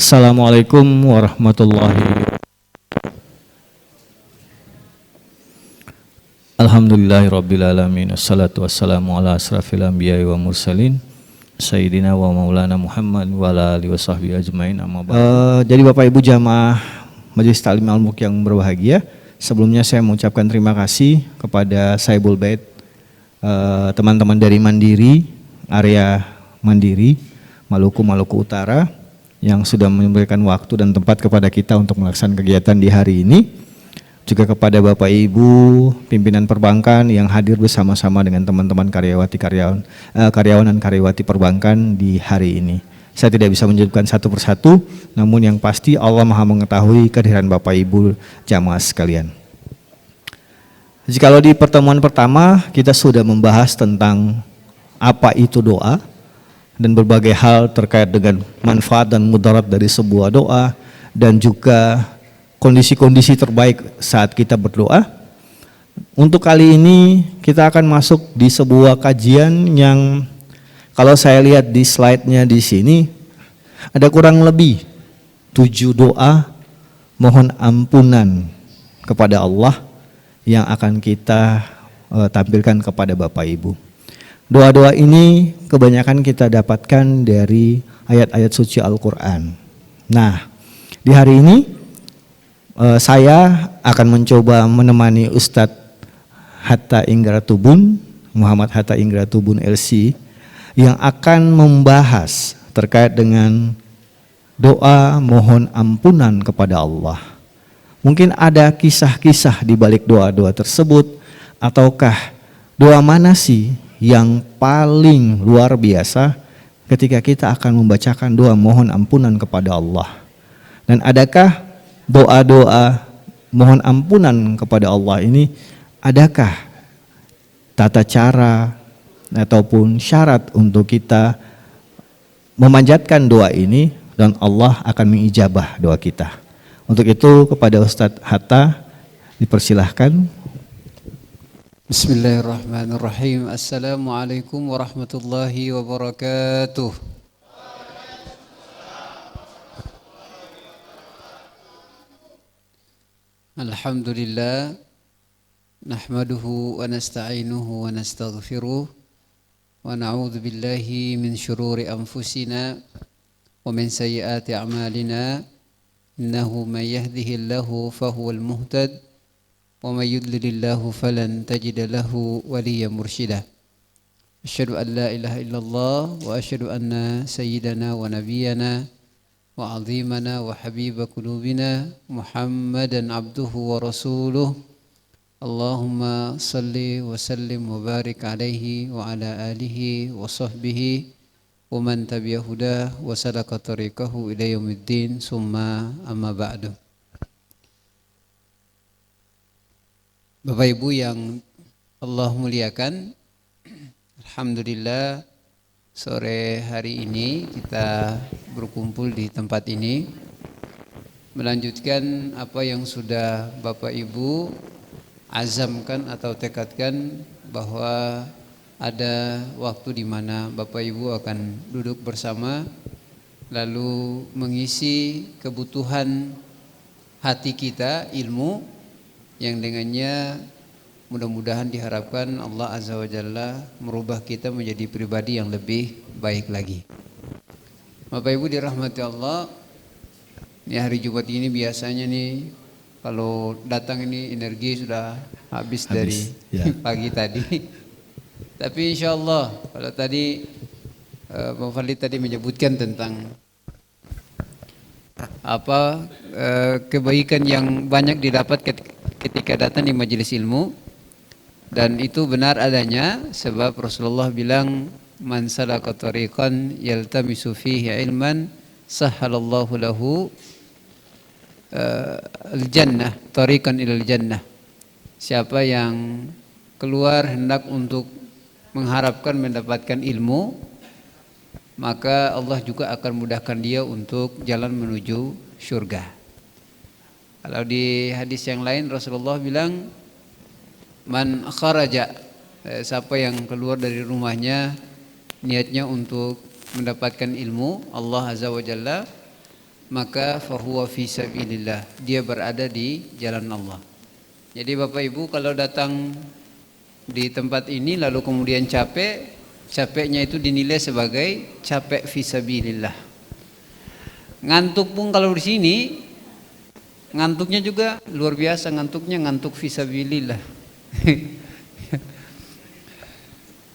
Assalamualaikum warahmatullahi. Alhamdulillahirabbil alamin. Wassalatu wassalamu ala asrafil anbiya'i wa mursalin sayyidina wa maulana Muhammad wa ala alihi washabbihi ajmain. Jadi Bapak Ibu jamaah Majelis Ta'lim Al-Mulk yang berbahagia, sebelumnya saya mengucapkan terima kasih kepada Saibul Bait, teman-teman dari Mandiri, area Mandiri, Maluku Utara, yang sudah memberikan waktu dan tempat kepada kita untuk melaksanakan kegiatan di hari ini. Juga kepada Bapak Ibu pimpinan perbankan yang hadir bersama-sama dengan teman-teman karyawan dan karyawati perbankan di hari ini. Saya tidak bisa menyebutkan satu persatu, namun yang pasti Allah Maha mengetahui kehadiran Bapak Ibu jamaah sekalian. Jikalau di pertemuan pertama kita sudah membahas tentang apa itu doa dan berbagai hal terkait dengan manfaat dan mudarat dari sebuah doa, dan juga kondisi-kondisi terbaik saat kita berdoa. Untuk kali ini kita akan masuk di sebuah kajian yang kalau saya lihat di slide-nya di sini ada kurang lebih 7 doa mohon ampunan kepada Allah yang akan kita tampilkan kepada Bapak Ibu. Doa-doa ini kebanyakan kita dapatkan dari ayat-ayat suci Al-Quran. Nah, di hari ini saya akan mencoba menemani Ustadz Hatta Ingratubun, Muhammad Hatta Ingratubun LC, yang akan membahas terkait dengan doa mohon ampunan kepada Allah. Mungkin ada kisah-kisah di balik doa-doa tersebut, ataukah doa mana sih yang paling luar biasa ketika kita akan membacakan doa mohon ampunan kepada Allah? Dan adakah doa-doa mohon ampunan kepada Allah ini, adakah tata cara ataupun syarat untuk kita memanjatkan doa ini dan Allah akan mengijabah doa kita? Untuk itu kepada Ustadz Hatta dipersilahkan. Bismillahirrahmanirrahim. Assalamualaikum warahmatullahi wabarakatuh. Alhamdulillah, nahmaduhu wa nasta'inuhu wa nastaghfiruh, wa na'udzu billahi min syururi anfusina wa min sayyiati a'malina. Innahu man yahdihillahu fahuwal muhtad wa may yudlilillahu falan tajida lahu waliyyan mursyida. Asyhadu an la ilaha illallah wa asyhadu anna sayyidana wa nabiyyana wa azimana wa habiba qulubina Muhammadan abduhu wa rasuluh. Allahumma salli wa sallim wa barik alaihi wa ala alihi wa sahbihi wa man tabi'a hudah wa salaka tariqahu ila yaumiddin, summa amma ba'du. Bapak Ibu yang Allah muliakan, alhamdulillah sore hari ini kita berkumpul di tempat ini melanjutkan apa yang sudah Bapak Ibu azamkan atau tekadkan, bahwa ada waktu di mana Bapak Ibu akan duduk bersama lalu mengisi kebutuhan hati kita, ilmu yang dengannya mudah-mudahan diharapkan Allah Azza wa Jalla merubah kita menjadi pribadi yang lebih baik lagi. Bapak Ibu dirahmati Allah, ini hari Jumat ini biasanya nih kalau datang ini energi sudah habis dari pagi tadi. Tapi insya Allah kalau tadi Bang Fadli tadi menyebutkan tentang kebaikan yang banyak didapat ketika datang di majelis ilmu, dan itu benar adanya, sebab Rasulullah bilang man salaka tariqan yaltamisu fihi ilman sahhalallahu lahu al-jannah tariqan ilal jannah. Siapa yang keluar hendak untuk mengharapkan mendapatkan ilmu, maka Allah juga akan mudahkan dia untuk jalan menuju surga. Kalau di hadis yang lain Rasulullah bilang man kharaja, siapa yang keluar dari rumahnya niatnya untuk mendapatkan ilmu Allah Azza wa Jalla, maka fahuwa fi sabilillah, dia berada di jalan Allah. Jadi Bapak Ibu kalau datang di tempat ini lalu kemudian capek, capeknya itu dinilai sebagai capek fi sabilillah. Ngantuk pun kalau di sini ngantuknya juga luar biasa, ngantuknya ngantuk fi sabilillah.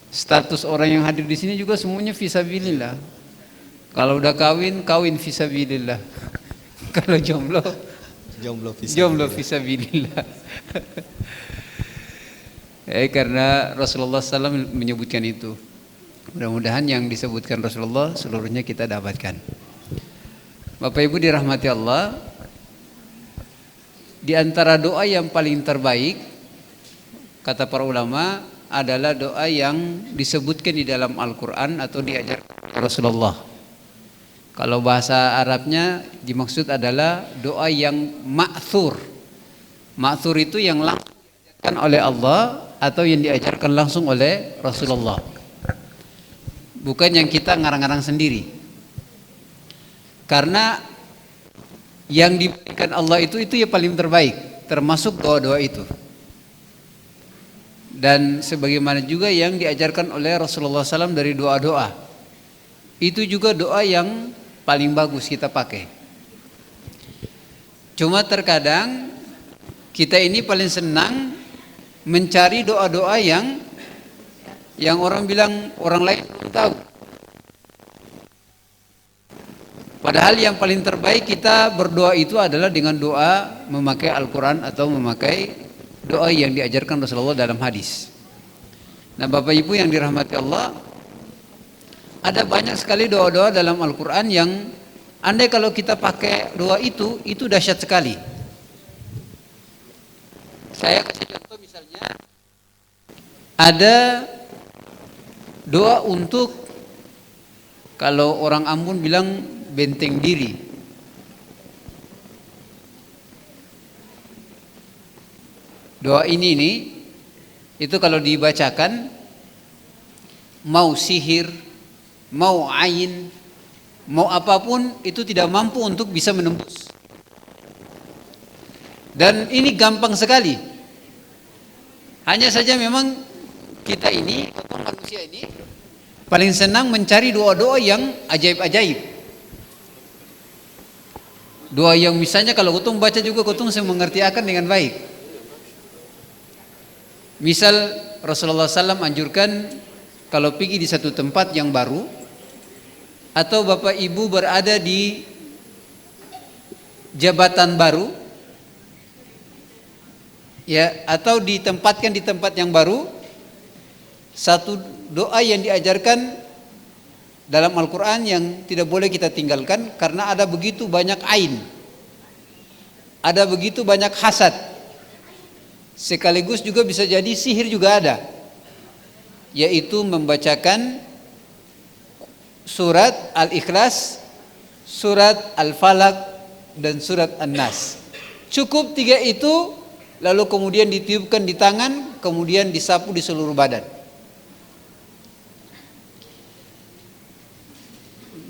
Status orang yang hadir di sini juga semuanya fi sabilillah. Kalau udah kawin, kawin fi sabilillah. Kalau jomblo, jomblo fi sabilillah. Karena Rasulullah SAW menyebutkan itu. Mudah-mudahan yang disebutkan Rasulullah seluruhnya kita dapatkan. Bapak Ibu dirahmati Allah, di antara doa yang paling terbaik kata para ulama adalah doa yang disebutkan di dalam Al-Quran atau diajarkan Rasulullah. Kalau bahasa Arabnya dimaksud adalah doa yang ma'thur. Ma'thur itu yang langsung diajarkan oleh Allah atau yang diajarkan langsung oleh Rasulullah. Bukan yang kita ngarang-ngarang sendiri. Karena yang diberikan Allah itu yang paling terbaik, termasuk doa-doa itu. Dan sebagaimana juga yang diajarkan oleh Rasulullah SAW dari doa-doa, itu juga doa yang paling bagus kita pakai. Cuma terkadang kita ini paling senang mencari doa-doa yang orang bilang orang lain belum tahu. Padahal yang paling terbaik kita berdoa itu adalah dengan doa memakai Al-Quran atau memakai doa yang diajarkan Rasulullah dalam hadis. Nah Bapak Ibu yang dirahmati Allah, ada banyak sekali doa-doa dalam Al-Quran yang andai kalau kita pakai doa itu dahsyat sekali. Saya kasih contoh misalnya, ada doa untuk, kalau orang Ambon bilang benteng diri. Doa ini nih, itu kalau dibacakan, mau sihir, mau ain, mau apapun itu tidak mampu untuk bisa menembus. Dan ini gampang sekali. Hanya saja memang kita ini, manusia ini paling senang mencari doa-doa yang ajaib-ajaib. Doa yang misalnya kalau kutung baca juga kutung saya mengerti akan dengan baik. Misal Rasulullah SAW anjurkan kalau pergi di satu tempat yang baru, atau Bapak Ibu berada di jabatan baru, ya, atau ditempatkan di tempat yang baru, satu doa yang diajarkan dalam Al-Quran yang tidak boleh kita tinggalkan, karena ada begitu banyak ain, ada begitu banyak hasad, sekaligus juga bisa jadi sihir juga ada, yaitu membacakan surat Al-Ikhlas, surat Al-Falaq, dan surat An-Nas. Cukup 3 itu, lalu kemudian ditiupkan di tangan, kemudian disapu di seluruh badan.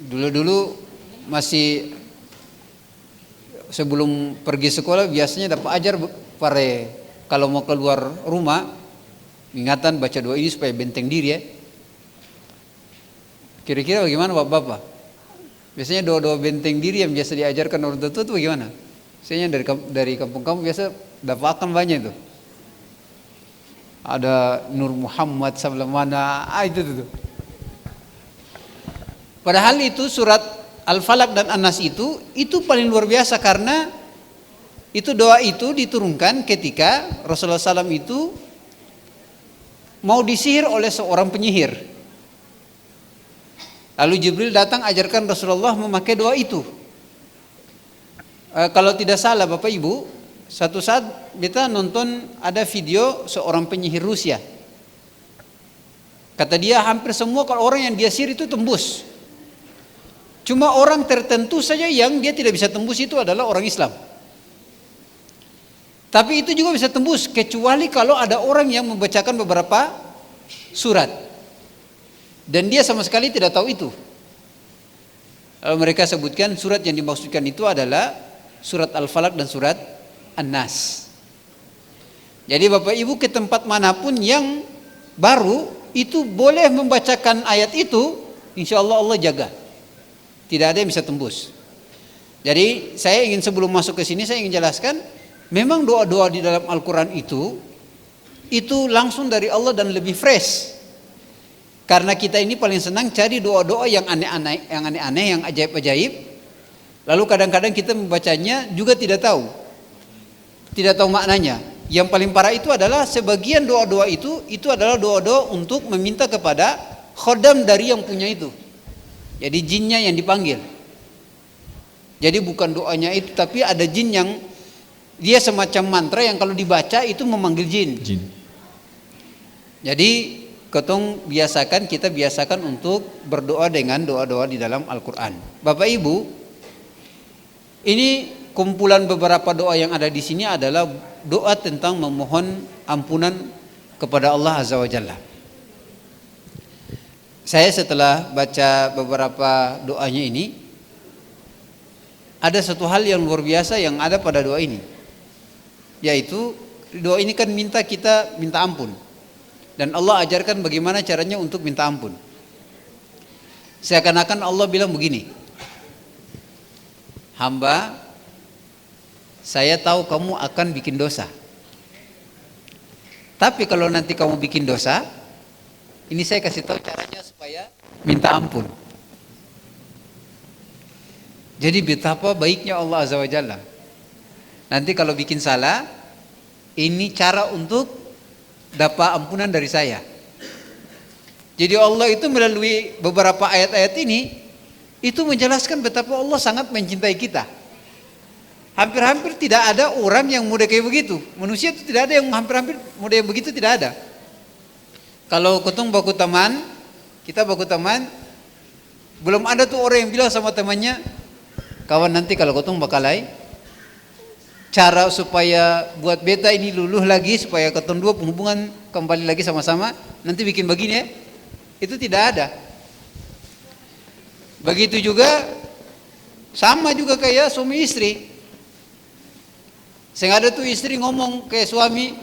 Dulu-dulu masih sebelum pergi sekolah biasanya dapat ajar pare kalau mau keluar rumah, ingatan baca doa ini supaya benteng diri ya. Kira-kira bagaimana Bapak? Biasanya doa-doa benteng diri yang biasa diajarkan orang tua itu bagaimana? Saya dari kampung kamu biasa dapatkan banyak itu. Ada Nur Muhammad sabla mana, itu tuh. Padahal itu surat Al-Falaq dan An-Nas itu paling luar biasa, karena itu doa itu diturunkan ketika Rasulullah SAW itu mau disihir oleh seorang penyihir. Lalu Jibril datang ajarkan Rasulullah memakai doa itu. Kalau tidak salah Bapak Ibu, satu saat kita nonton ada video seorang penyihir Rusia. Kata dia hampir semua kalau orang yang dia sihir itu tembus. Cuma orang tertentu saja yang dia tidak bisa tembus itu adalah orang Islam. Tapi itu juga bisa tembus kecuali kalau ada orang yang membacakan beberapa surat. Dan dia sama sekali tidak tahu itu. Lalu mereka sebutkan surat yang dimaksudkan itu adalah surat Al-Falaq dan surat An-Nas. Jadi Bapak Ibu ke tempat manapun yang baru itu boleh membacakan ayat itu, insya Allah Allah jaga. Tidak ada yang bisa tembus. Jadi saya ingin sebelum masuk ke sini saya ingin jelaskan, memang doa-doa di dalam Al-Quran itu langsung dari Allah dan lebih fresh. Karena kita ini paling senang cari doa-doa yang aneh-aneh, yang ajaib-ajaib. Lalu kadang-kadang kita membacanya juga tidak tahu maknanya. Yang paling parah itu adalah sebagian doa-doa itu adalah doa-doa untuk meminta kepada khodam dari yang punya itu. Jadi jinnya yang dipanggil. Jadi bukan doanya itu, tapi ada jin yang dia semacam mantra yang kalau dibaca itu memanggil jin. Jadi kita biasakan untuk berdoa dengan doa-doa di dalam Al-Quran. Bapak Ibu, ini kumpulan beberapa doa yang ada di sini adalah doa tentang memohon ampunan kepada Allah Azza wa Jalla. Saya setelah baca beberapa doanya ini, ada satu hal yang luar biasa yang ada pada doa ini, yaitu doa ini kan kita minta ampun. Dan Allah ajarkan bagaimana caranya untuk minta ampun. Seakan-akan Allah bilang begini, hamba, saya tahu kamu akan bikin dosa. Tapi kalau nanti kamu bikin dosa, ini saya kasih tahu caranya supaya minta ampun. Jadi betapa baiknya Allah Azza wa Jalla. Nanti kalau bikin salah, ini cara untuk dapat ampunan dari saya. Jadi Allah itu melalui beberapa ayat-ayat ini itu menjelaskan betapa Allah sangat mencintai kita. Hampir-hampir tidak ada orang yang mudah kayak begitu. Manusia itu tidak ada yang hampir-hampir mudah yang begitu, tidak ada. Kalau ketemu baku teman, kita baku teman, belum ada tuh orang yang bilang sama temannya, kawan nanti kalau ketemu bakalai, cara supaya buat beta ini luluh lagi, supaya ketemu dua penghubungan kembali lagi sama-sama, nanti bikin begini ya. Itu tidak ada. Begitu juga, sama juga kayak suami istri. Saya ada tuh istri ngomong ke suami,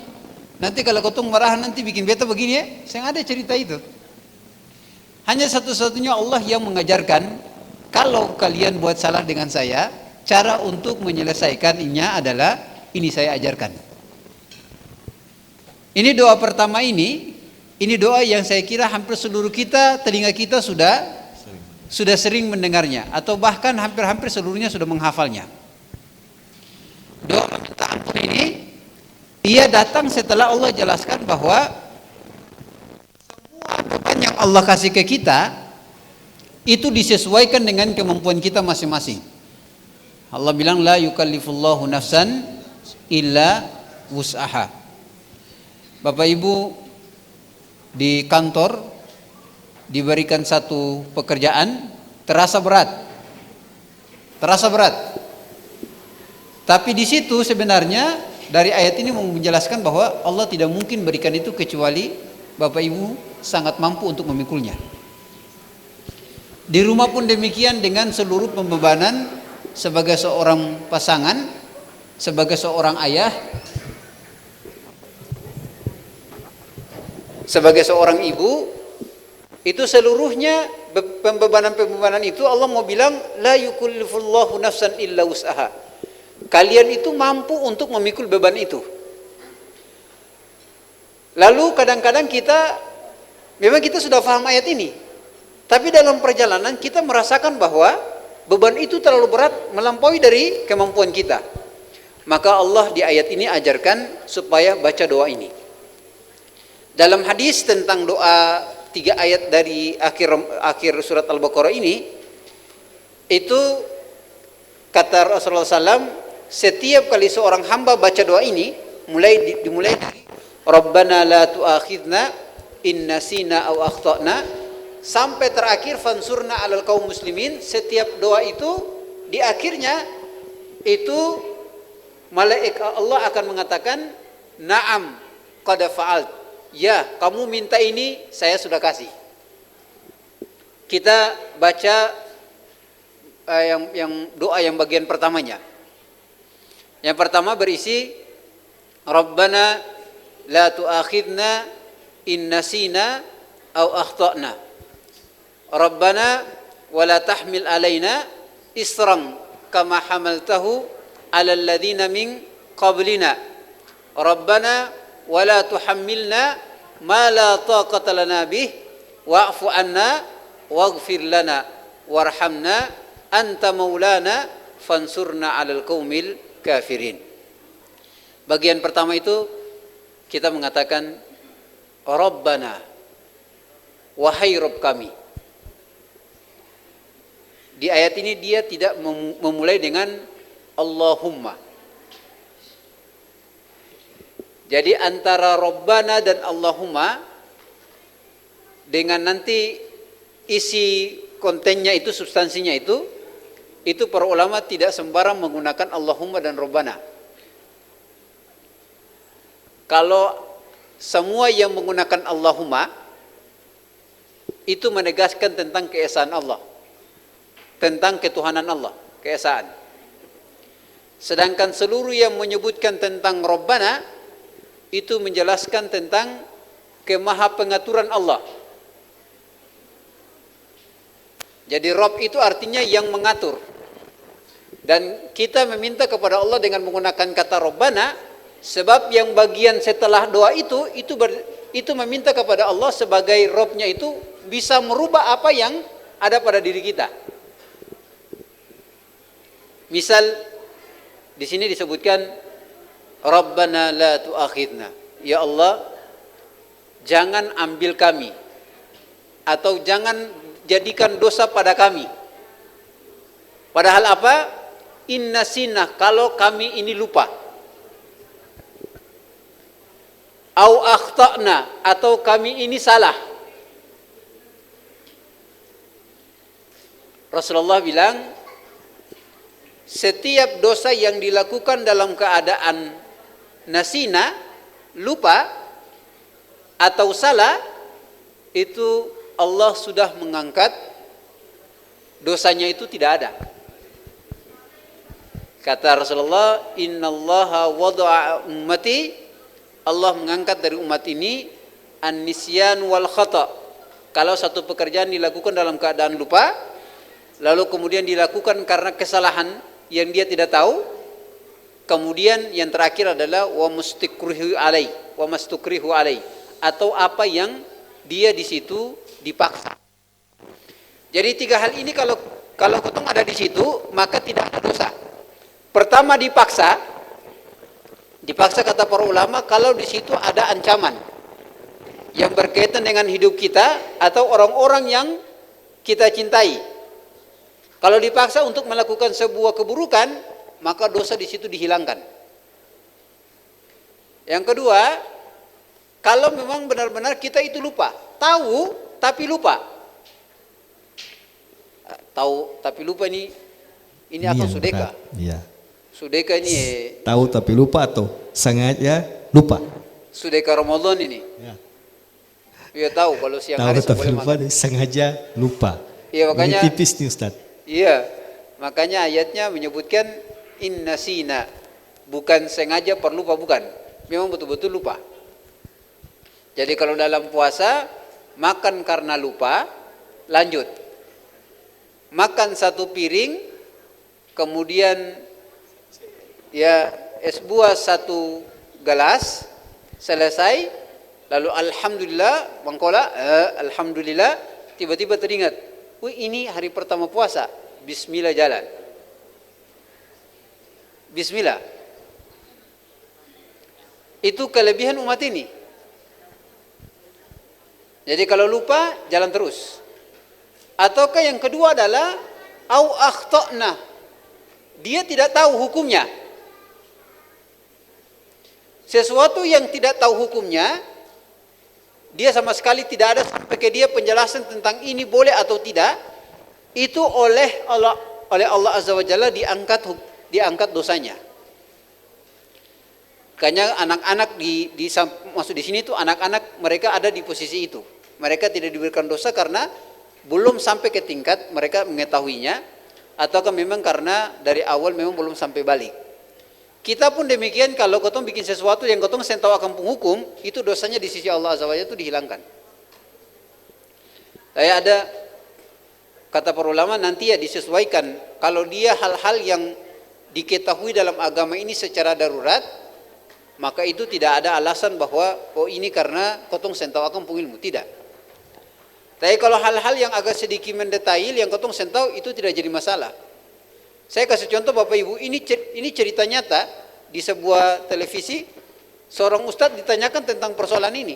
nanti kalau ketemu marahan nanti bikin beta begini ya. Saya ada cerita itu. Hanya satu-satunya Allah yang mengajarkan, kalau kalian buat salah dengan saya, cara untuk menyelesaikannya adalah ini saya ajarkan. Ini doa pertama ini doa yang saya kira hampir seluruh kita, telinga kita sudah sering mendengarnya, atau bahkan hampir seluruhnya sudah menghafalnya. Doa meminta ampun ini ia datang setelah Allah jelaskan bahwa semua beban yang Allah kasih ke kita itu disesuaikan dengan kemampuan kita masing-masing. Allah bilang la yukallifullahu nafsan illa wus'aha. Bapak Ibu di kantor diberikan satu pekerjaan terasa berat. Tapi di situ sebenarnya dari ayat ini mau menjelaskan bahwa Allah tidak mungkin berikan itu kecuali Bapak Ibu sangat mampu untuk memikulnya. Di rumah pun demikian, dengan seluruh pembebanan sebagai seorang pasangan, sebagai seorang ayah, sebagai seorang ibu, itu seluruhnya pembebanan itu Allah mau bilang la yukallifullahu nafsan illa wus'aha. Kalian itu mampu untuk memikul beban itu. Lalu kadang-kadang memang kita sudah paham ayat ini, tapi dalam perjalanan kita merasakan bahwa beban itu terlalu berat, melampaui dari kemampuan kita. Maka Allah di ayat ini ajarkan supaya baca doa ini. Dalam hadis tentang doa 3 ayat dari akhir surat Al-Baqarah ini, itu kata Rasulullah SAW, setiap kali seorang hamba baca doa ini, dimulai dari Rabbana la tu'akhidna in nasina aw akhtana sampai terakhir fansurna 'alal qaum muslimin. Setiap doa itu di akhirnya itu malaikat Allah akan mengatakan na'am qad fa'alt. Ya, kamu minta ini saya sudah kasih. Kita baca doa yang bagian pertamanya. Yang pertama berisi Rabbana la tu'akhidna in nasina aw akhtana. Rabbana wa la tahmil alaina isran kama hamaltahu 'alal ladzina min qablina. Rabbana wa la tuhammilna ma la taqata lana bih wa'fu 'anna waghfir lana warhamna anta maulana fansurna 'alal qaumil kafirin. Bagian pertama itu kita mengatakan Rabbana, wahai Rabb kami. Di ayat ini dia tidak memulai dengan Allahumma. Jadi antara Rabbana dan Allahumma dengan nanti isi kontennya itu, substansinya itu para ulama tidak sembarang menggunakan Allahumma dan Rabbana. Kalau semua yang menggunakan Allahumma itu menegaskan tentang keesaan Allah, tentang ketuhanan Allah, keesaan. Sedangkan seluruh yang menyebutkan tentang Rabbana itu menjelaskan tentang kemahapengaturan Allah. Jadi Rabb itu artinya yang mengatur. Dan kita meminta kepada Allah dengan menggunakan kata Rabbana, sebab yang bagian setelah doa itu meminta kepada Allah sebagai Rabb-nya itu bisa merubah apa yang ada pada diri kita. Misal di sini disebutkan Rabbana la tu'akhidna. Ya Allah, jangan ambil kami atau jangan jadikan dosa pada kami. Padahal apa? Inna sinah, kalau kami ini lupa. Au akhtana, atau kami ini salah. Rasulullah bilang, setiap dosa yang dilakukan dalam keadaan nasina, lupa atau salah, itu Allah sudah mengangkat dosanya, itu tidak ada. Kata Rasulullah, innallaha wada'a ummati, Allah mengangkat dari umat ini an-nisyan wal khata. Kalau satu pekerjaan dilakukan dalam keadaan lupa, lalu kemudian dilakukan karena kesalahan yang dia tidak tahu, kemudian yang terakhir adalah wa mustakrihu alai, atau apa yang dia di situ dipaksa. Jadi tiga hal ini kalau ketong ada di situ, maka tidak ada dosa. Pertama dipaksa kata para ulama kalau di situ ada ancaman yang berkaitan dengan hidup kita atau orang-orang yang kita cintai. Kalau dipaksa untuk melakukan sebuah keburukan, maka dosa di situ dihilangkan. Yang kedua, kalau memang benar-benar kita itu lupa, tahu tapi lupa. Tahu tapi lupa ini apa sudeka? Iya. Sudeka ini tahu tapi lupa atau sengaja lupa. Sudeka Ramadan ini. Ya. Iya tahu kalau siang tahu hari tapi lupa, sengaja lupa. Iya makanya. Ini tipis nih Ustaz. Iya, makanya ayatnya menyebutkan inna sina, bukan sengaja perlupa, bukan. Memang betul-betul lupa. Jadi kalau dalam puasa makan karena lupa, lanjut. Makan satu piring, kemudian ya es buah satu gelas, selesai, lalu alhamdulillah, mangkola, alhamdulillah, tiba-tiba teringat, wih ini hari pertama puasa, bismillah jalan. Bismillah. Itu kelebihan umat ini. Jadi kalau lupa, jalan terus. Ataukah yang kedua adalah au akhtana. Dia tidak tahu hukumnya. Sesuatu yang tidak tahu hukumnya, dia sama sekali tidak ada sampai ke dia penjelasan tentang ini boleh atau tidak. Itu oleh Allah Azza wa Jalla diangkat dosanya. Makanya anak-anak masuk di sini tuh anak-anak mereka ada di posisi itu. Mereka tidak diberikan dosa karena belum sampai ke tingkat mereka mengetahuinya. ataukah memang karena dari awal memang belum sampai balik. Kita pun demikian, kalau kotong bikin sesuatu yang kotong sen tahu akan penghukum, itu dosanya di sisi Allah Azza wa Jalla itu dihilangkan. Ada kata para ulama nanti ya disesuaikan. Kalau dia hal-hal yang diketahui dalam agama ini secara darurat, maka itu tidak ada alasan bahwa oh ini karena kotong sen tahu akan pengilmu, tidak. Tapi kalau hal-hal yang agak sedikit mendetail yang kotong sen tahu itu tidak jadi masalah. Saya kasih contoh Bapak Ibu, ini cerita nyata di sebuah televisi, seorang ustadz ditanyakan tentang persoalan ini.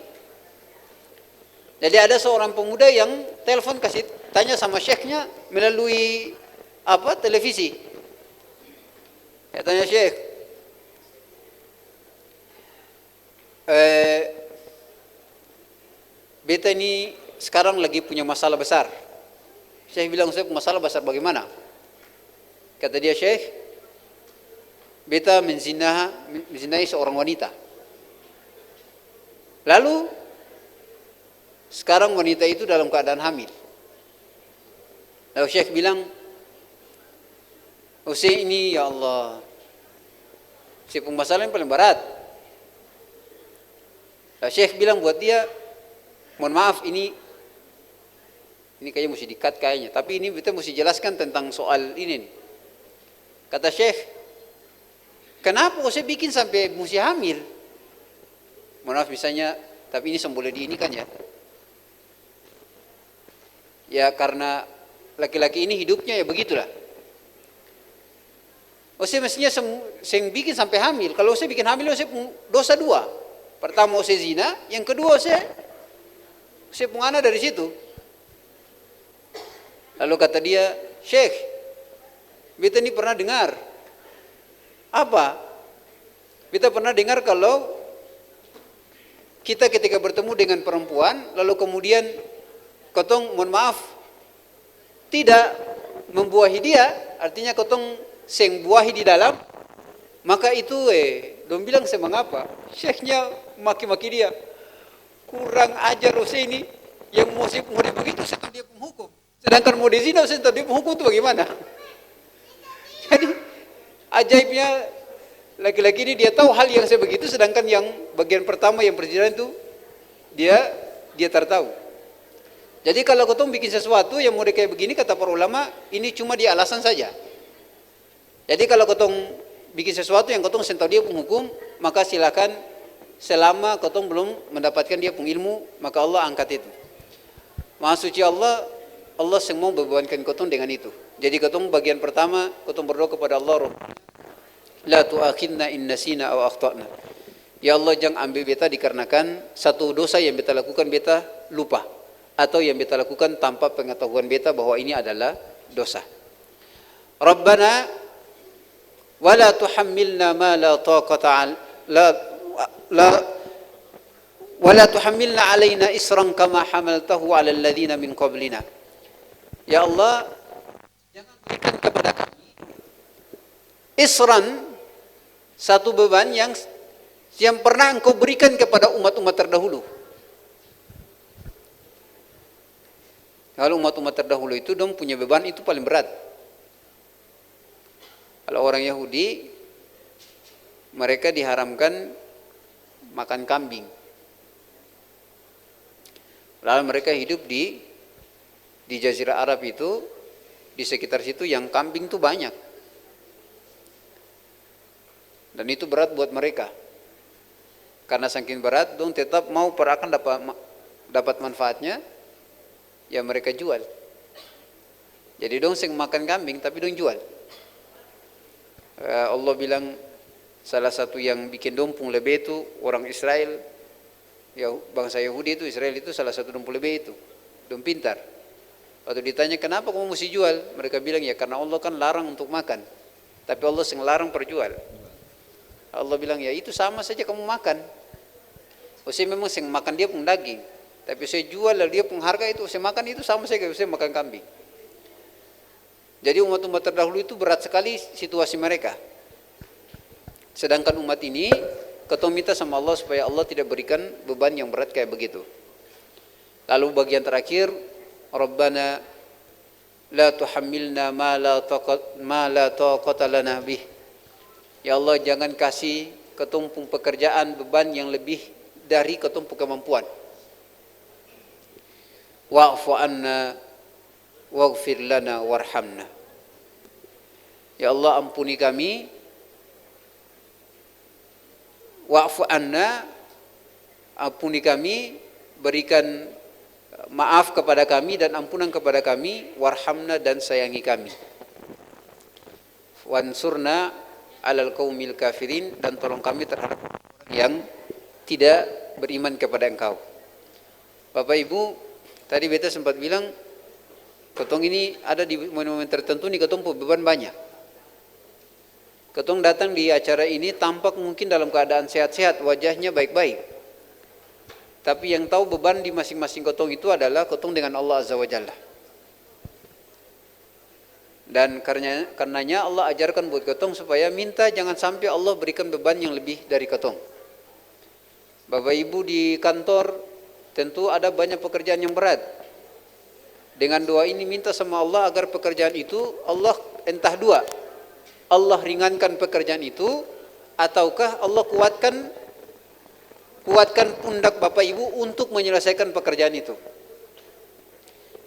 Jadi ada seorang pemuda yang telepon kasih tanya sama syekhnya melalui televisi. Ya tanya syekh, beta ini sekarang lagi punya masalah besar. Syekh bilang, saya punya masalah besar bagaimana? Kata dia, syekh, beta menzinai seorang wanita. Lalu sekarang wanita itu dalam keadaan hamil. Lalu syekh bilang, oh syekh ini ya Allah, syekh masalah yang paling berat. Lalu syekh bilang buat dia, mohon maaf ini kayaknya mesti di-cut kayaknya, tapi ini kita mesti jelaskan tentang soal ini nih. Kata syekh, kenapa kok saya bikin sampai mesti hamil? Mohon maaf misalnya, tapi ini semboleh di ini kan ya. Ya karena laki-laki ini hidupnya ya begitulah. Oh saya mestinya saya bikin sampai hamil. Kalau saya bikin hamil, saya dosa dua. Pertama saya zina, yang kedua saya pengana dari situ. Lalu kata dia, syekh, beta ini pernah dengar. Apa? Beta pernah dengar kalau kita ketika bertemu dengan perempuan, lalu kemudian kotong mohon maaf tidak membuahi dia, artinya kotong seng buahi di dalam, maka itu dong bilang saya mengapa? Syekhnya maki-maki dia, kurang ajar Ose ini, yang mau begitu setelah dia penghukum, sedangkan mau dizina setelah dia penghukum itu bagaimana? Jadi ajaibnya laki-laki ini dia tahu hal yang saya begitu, sedangkan yang bagian pertama yang perjalanan itu dia tertahu. Jadi kalau kotong bikin sesuatu yang model kayak begini, kata para ulama, ini cuma di alasan saja. Jadi kalau kotong bikin sesuatu yang kotong sen tahu dia penghukum, maka silakan selama kotong belum mendapatkan dia pengilmu, maka Allah angkat itu. Maha suci Allah semua membebankan kotong dengan itu. Jadi kotong bagian pertama, kotong berdoa kepada Allah, la tu'akhidna in nasina aw akhtana. Ya Allah jangan ambil beta dikarenakan satu dosa yang beta lakukan, beta lupa, atau yang beta lakukan tanpa pengetahuan beta bahwa ini adalah dosa. Rabbana wala tuhammilna ma la taqata wala tuhammilna alaina isran kama hamaltahu ala alladhina min qablina. Ya Allah, jangan berikan kepada kami isran, satu beban yang pernah Engkau berikan kepada umat-umat terdahulu. Kalau umat-umat terdahulu itu dong punya beban itu paling berat. Kalau orang Yahudi, mereka diharamkan makan kambing. Lalu mereka hidup di Jazirah Arab itu, di sekitar situ yang kambing itu banyak. Dan itu berat buat mereka. Karena saking berat, dong tetap mau akan dapat manfaatnya, ya mereka jual. Jadi dong sing makan kambing tapi dong jual. Allah bilang salah satu yang bikin dompung lebih itu orang Israel, ya bangsa Yahudi itu, Israel itu salah satu dompung lebih itu, dong pintar. Waktu ditanya kenapa kamu mesti jual, mereka bilang ya karena Allah kan larang untuk makan, tapi Allah sing larang perjual. Allah bilang ya itu sama saja kamu makan. Saya memang sing makan dia pun daging, tapi saya jual lalu dia pun harga itu saya makan, itu sama saja saya makan kambing. Jadi umat-umat terdahulu itu berat sekali situasi mereka. Sedangkan umat ini, ketemu minta sama Allah supaya Allah tidak berikan beban yang berat kayak begitu. Lalu bagian terakhir, Rabbana la tuhammilna ma la taqata lana bih. Ya Allah, jangan kasih ketumpung pekerjaan beban yang lebih dari ketumpung kemampuan. Wa'fu anna waghfir lana warhamna. Ya Allah, ampuni kami. Wa'fu anna, ampuni kami, berikan maaf kepada kami dan ampunan kepada kami, warhamna, dan sayangi kami. Wansurna alal qaumil kafirin, dan tolong kami terhadap orang yang tidak beriman kepada Engkau. Bapak Ibu, tadi beta sempat bilang ketong ini ada di momen-momen tertentu nih ketong beban banyak. Ketong datang di acara ini tampak mungkin dalam keadaan sehat-sehat, wajahnya baik-baik. Tapi yang tahu beban di masing-masing ketong itu adalah ketong dengan Allah Azza wa Jalla. Dan karenanya Allah ajarkan buat ketong supaya minta jangan sampai Allah berikan beban yang lebih dari ketong. Bapak Ibu di kantor tentu ada banyak pekerjaan yang berat. Dengan doa ini minta sama Allah agar pekerjaan itu Allah entah dua, Allah ringankan pekerjaan itu, ataukah Allah kuatkan pundak Bapak Ibu untuk menyelesaikan pekerjaan itu.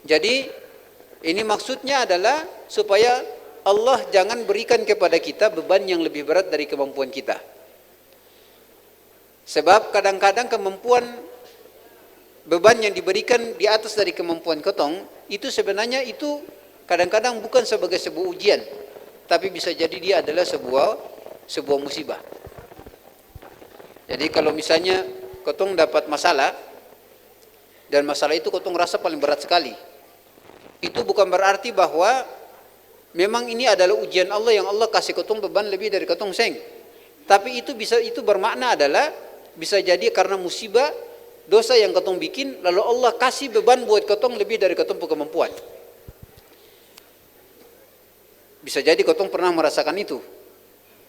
Jadi ini maksudnya adalah supaya Allah jangan berikan kepada kita beban yang lebih berat dari kemampuan kita. Sebab kadang-kadang beban yang diberikan di atas dari kemampuan ketong itu sebenarnya itu kadang-kadang bukan sebagai sebuah ujian, tapi bisa jadi dia adalah sebuah musibah. Jadi kalau misalnya ketong dapat masalah dan masalah itu ketong rasa paling berat sekali, itu bukan berarti bahwa memang ini adalah ujian Allah yang Allah kasih ketong beban lebih dari ketong seng. Tapi itu bermakna adalah bisa jadi karena musibah dosa yang ketong bikin, lalu Allah kasih beban buat ketong lebih dari ketong kemampuan. Bisa jadi ketong pernah merasakan itu.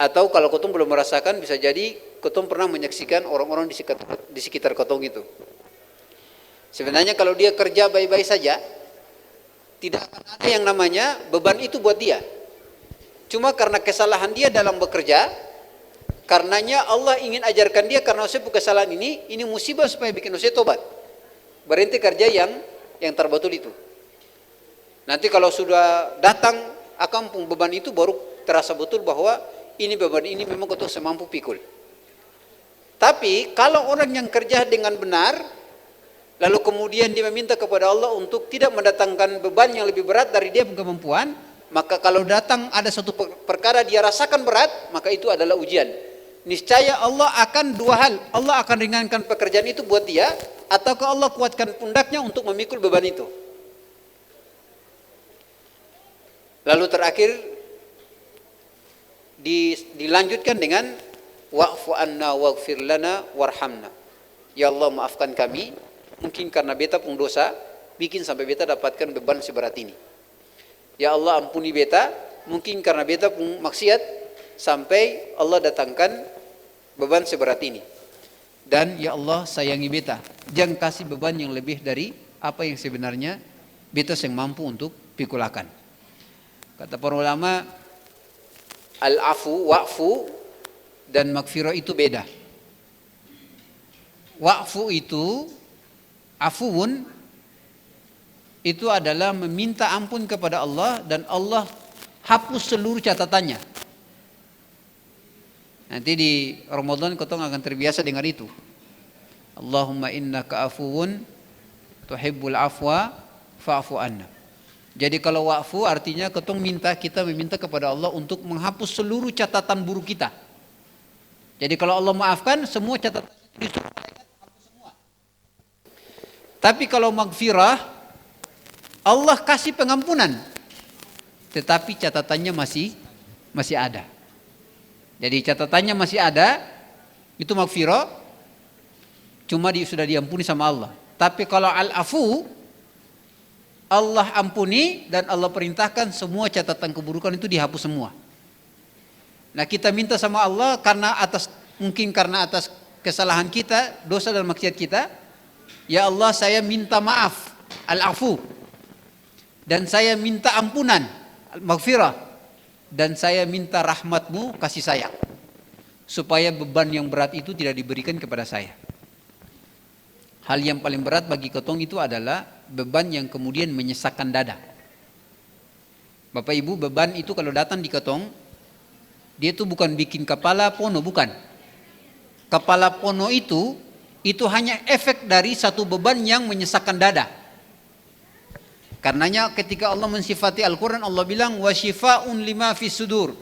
Atau kalau ketong belum merasakan, bisa jadi ketong pernah menyaksikan orang-orang di sekitar ketong itu. Sebenarnya kalau dia kerja baik-baik saja, tidak akan ada yang namanya beban itu buat dia. Cuma karena kesalahan dia dalam bekerja, karenanya Allah ingin ajarkan dia karena usia kesalahan ini musibah supaya bikin usia tobat. Berhenti kerja yang terbetul itu. Nanti kalau sudah datang akampung beban itu baru terasa betul bahwa ini beban ini memang ketong semampu pikul. Tapi kalau orang yang kerja dengan benar, lalu kemudian dia meminta kepada Allah untuk tidak mendatangkan beban yang lebih berat dari dia kemampuan, maka kalau datang ada satu perkara dia rasakan berat, maka itu adalah ujian. Niscaya Allah akan dua hal, Allah akan ringankan pekerjaan itu buat dia, ataukah Allah kuatkan pundaknya untuk memikul beban itu. Lalu terakhir dilanjutkan dengan wa'fu anna waghfir lana warhamna. Ya Allah, maafkan kami, mungkin karena beta pun dosa bikin sampai beta dapatkan beban seberat ini. Ya Allah, ampuni beta, mungkin karena beta pun maksiat sampai Allah datangkan beban seberat ini. Dan ya Allah, sayangi beta, jangan kasih beban yang lebih dari apa yang sebenarnya beta yang mampu untuk pikulakan. Kata para ulama, al-afu, wa'fu dan maghfirah itu beda. Wa'fu itu, afuun itu adalah meminta ampun kepada Allah dan Allah hapus seluruh catatannya. Nanti di Ramadan ketong akan terbiasa dengan itu. Allahumma innaka afuun tuhibbul afwa fa'fu anna. Jadi kalau wa'fu artinya kita meminta kepada Allah untuk menghapus seluruh catatan buruk kita. Jadi kalau Allah maafkan, semua catatan itu disuruh malaikat hapus semua. Tapi kalau maghfirah, Allah kasih pengampunan, tetapi catatannya masih ada. Jadi catatannya masih ada, itu maghfirah, cuma sudah diampuni sama Allah. Tapi kalau al-afu, Allah ampuni dan Allah perintahkan semua catatan keburukan itu dihapus semua. Nah kita minta sama Allah mungkin karena atas kesalahan kita, dosa dan maksiat kita, ya Allah saya minta maaf, al-afu. dan saya minta ampunan, maghfirah, dan saya minta rahmatmu, kasih sayang, supaya beban yang berat itu tidak diberikan kepada saya. Hal yang paling berat bagi ketong itu adalah beban yang kemudian menyesakkan dada. Bapak Ibu, beban itu kalau datang di ketong, dia itu bukan bikin kepala pono, bukan. Kepala pono itu hanya efek dari satu beban yang menyesakkan dada. Karenanya ketika Allah mensifati Al-Quran, Allah bilang wasyifaun lima fis sudur.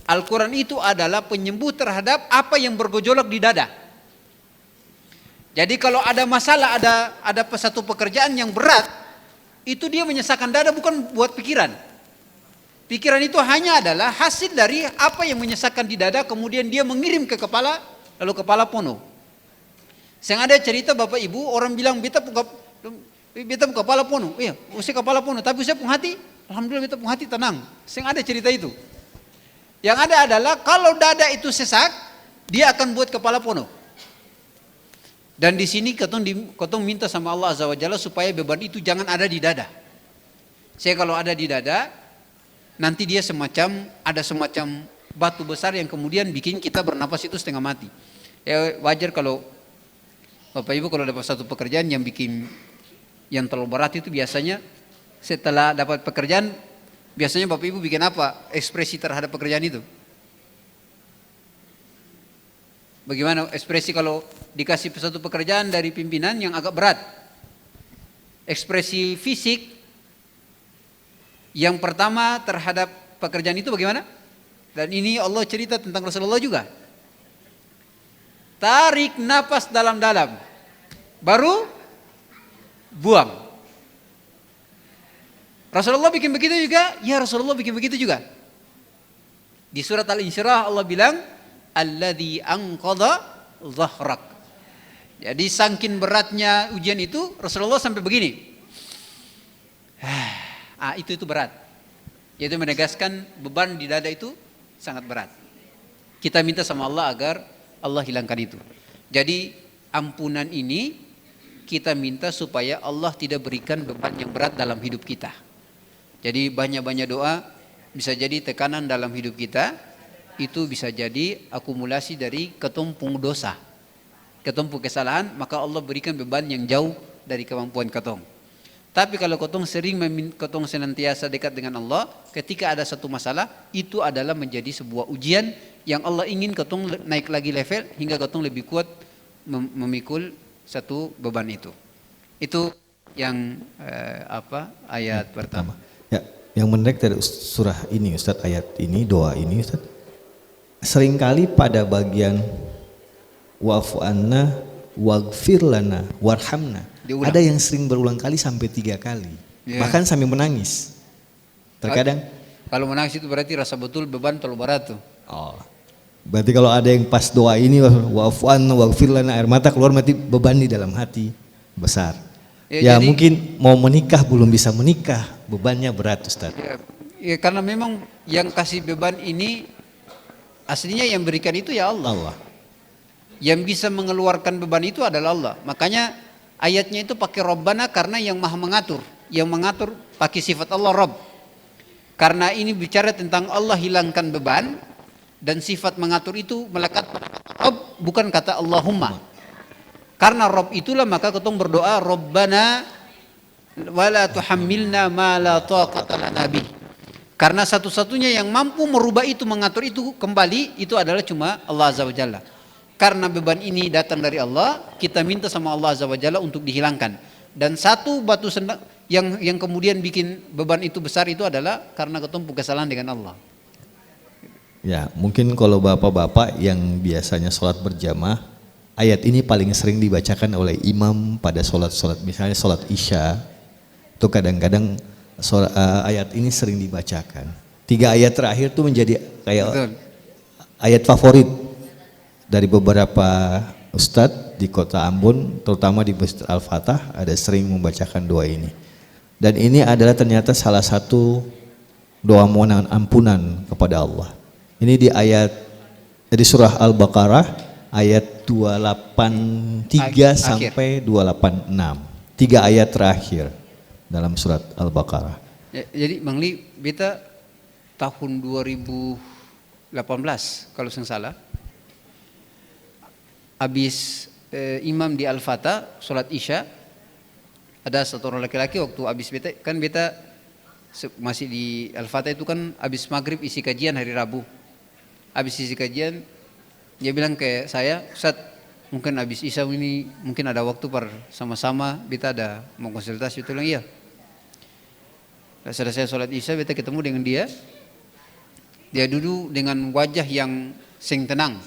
Al-Quran itu adalah penyembuh terhadap apa yang bergejolak di dada. Jadi kalau ada masalah, ada satu pekerjaan yang berat, itu dia menyesakkan dada, bukan buat pikiran. Pikiran itu hanya adalah hasil dari apa yang menyesakkan di dada, kemudian dia mengirim ke kepala, lalu kepala pono. Yang ada cerita Bapak Ibu, orang bilang beta kepala pono, iya, usia kepala pono, tapi usia pun hati, alhamdulillah beta pun hati tenang. Yang ada cerita itu. Yang ada adalah kalau dada itu sesak, dia akan buat kepala pono. Dan di sini ketong minta sama Allah Azza wa Jalla supaya beban itu jangan ada di dada. Saya kalau ada di dada, nanti dia ada semacam batu besar yang kemudian bikin kita bernapas itu setengah mati. Ya wajar kalau Bapak Ibu kalau dapat satu pekerjaan yang terlalu berat itu biasanya setelah dapat pekerjaan, biasanya Bapak Ibu bikin apa? Ekspresi terhadap pekerjaan itu. Bagaimana ekspresi kalau dikasih satu pekerjaan dari pimpinan yang agak berat? Ekspresi fisik yang pertama terhadap pekerjaan itu bagaimana? Dan ini Allah cerita tentang Rasulullah juga. Tarik napas dalam-dalam, baru buang. Rasulullah bikin begitu juga? Ya, Rasulullah bikin begitu juga. Di surat Al-Insyirah Allah bilang, alladzi anqadha dhahrak. Jadi saking beratnya ujian itu Rasulullah sampai begini. Itu berat. Yaitu menegaskan beban di dada itu sangat berat. Kita minta sama Allah agar Allah hilangkan itu. Jadi ampunan ini kita minta supaya Allah tidak berikan beban yang berat dalam hidup kita. Jadi banyak-banyak doa, bisa jadi tekanan dalam hidup kita. Itu bisa jadi akumulasi dari ketumpung dosa, ketumpung kesalahan, maka Allah berikan beban yang jauh dari kemampuan ketong. Tapi kalau ketong ketong senantiasa dekat dengan Allah, ketika ada satu masalah, itu adalah menjadi sebuah ujian yang Allah ingin ketong naik lagi level hingga ketong lebih kuat memikul satu beban itu. Itu yang ayat pertama. Ya, yang menarik dari surah ini Ustaz, ayat ini, doa ini Ustaz. Seringkali pada bagian wa'fu anna waghfir lana warhamna, ada yang sering berulang kali sampai 3 kali, bahkan sampai menangis. Terkadang kalau menangis itu berarti rasa betul beban terlalu berat tuh. Oh, berarti kalau ada yang pas doa ini wa'fu anna waghfir lana, air mata keluar, berarti beban di dalam hati besar. Ya jadi, mungkin mau menikah belum bisa menikah, bebannya berat Ustaz. Ya karena memang yang kasih beban ini aslinya yang berikan itu ya Allah. Yang bisa mengeluarkan beban itu adalah Allah. Makanya ayatnya itu pakai Rabbana karena yang maha mengatur. Yang mengatur pakai sifat Allah Rabb. Karena ini bicara tentang Allah hilangkan beban. Dan sifat mengatur itu melekat pada kata Rabb, bukan kata Allahumma. Karena Rabb itulah maka ketong berdoa Rabbana wala tuhammilna ma la taqata lana bih. Karena satu-satunya yang mampu merubah itu, mengatur itu kembali, itu adalah cuma Allah Azza wa Jalla. Karena beban ini datang dari Allah, kita minta sama Allah Azza wa Jalla untuk dihilangkan. Dan satu batu yang kemudian bikin beban itu besar itu adalah karena ketumpuk kesalahan dengan Allah. Ya, mungkin kalau bapak-bapak yang biasanya sholat berjamaah, ayat ini paling sering dibacakan oleh imam pada sholat-sholat, misalnya sholat isya, itu kadang-kadang ayat ini sering dibacakan. 3 ayat terakhir itu menjadi kayak ayat favorit dari beberapa ustadz di kota Ambon, terutama di Masjid Al-Fatah, ada sering membacakan doa ini. Dan ini adalah ternyata salah satu doa mohon ampunan kepada Allah. Ini di surah Al-Baqarah ayat 283 sampai 286. 3 ayat terakhir dalam surat Al-Baqarah. Jadi Bang Li, beta tahun 2018 kalau saya salah, habis imam di Al-Fatah, sholat Isya, ada satu orang laki-laki waktu habis beta masih di Al-Fatah itu kan habis maghrib isi kajian hari Rabu. Habis isi kajian, dia bilang ke saya, Ustaz, mungkin habis Isya ini mungkin ada waktu sama-sama, beta ada mau konsultasi. Itu bilang iya. Setelah saya sholat Isya, beta ketemu dengan dia. Dia duduk dengan wajah yang sing tenang.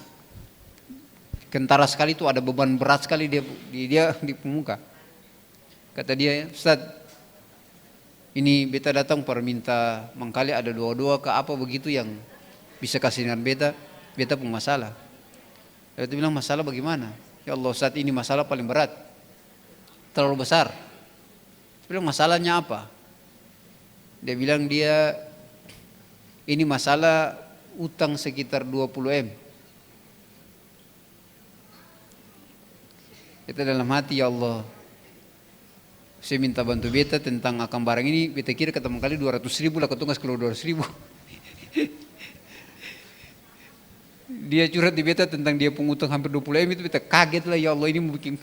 Kentara sekali itu, ada beban berat sekali dia di pemuka. Kata dia, Ustaz, ini beta datang minta mangkali ada doa-doa ke apa begitu yang bisa kasih dengan beta pun masalah. Beta bilang, masalah bagaimana? Ya Allah Ustaz, ini masalah paling berat, terlalu besar. Saya bilang, masalahnya apa? Dia bilang ini masalah utang sekitar 20 M. Kita dalam hati, ya Allah, saya minta bantu beta tentang akan barang ini. Beta kira ketemu kali 200.000 lah, ketemu kalau 200.000. Dia curhat di beta tentang dia pengutang hampir 20 M itu, beta kaget lah, ya Allah ini mau bikin.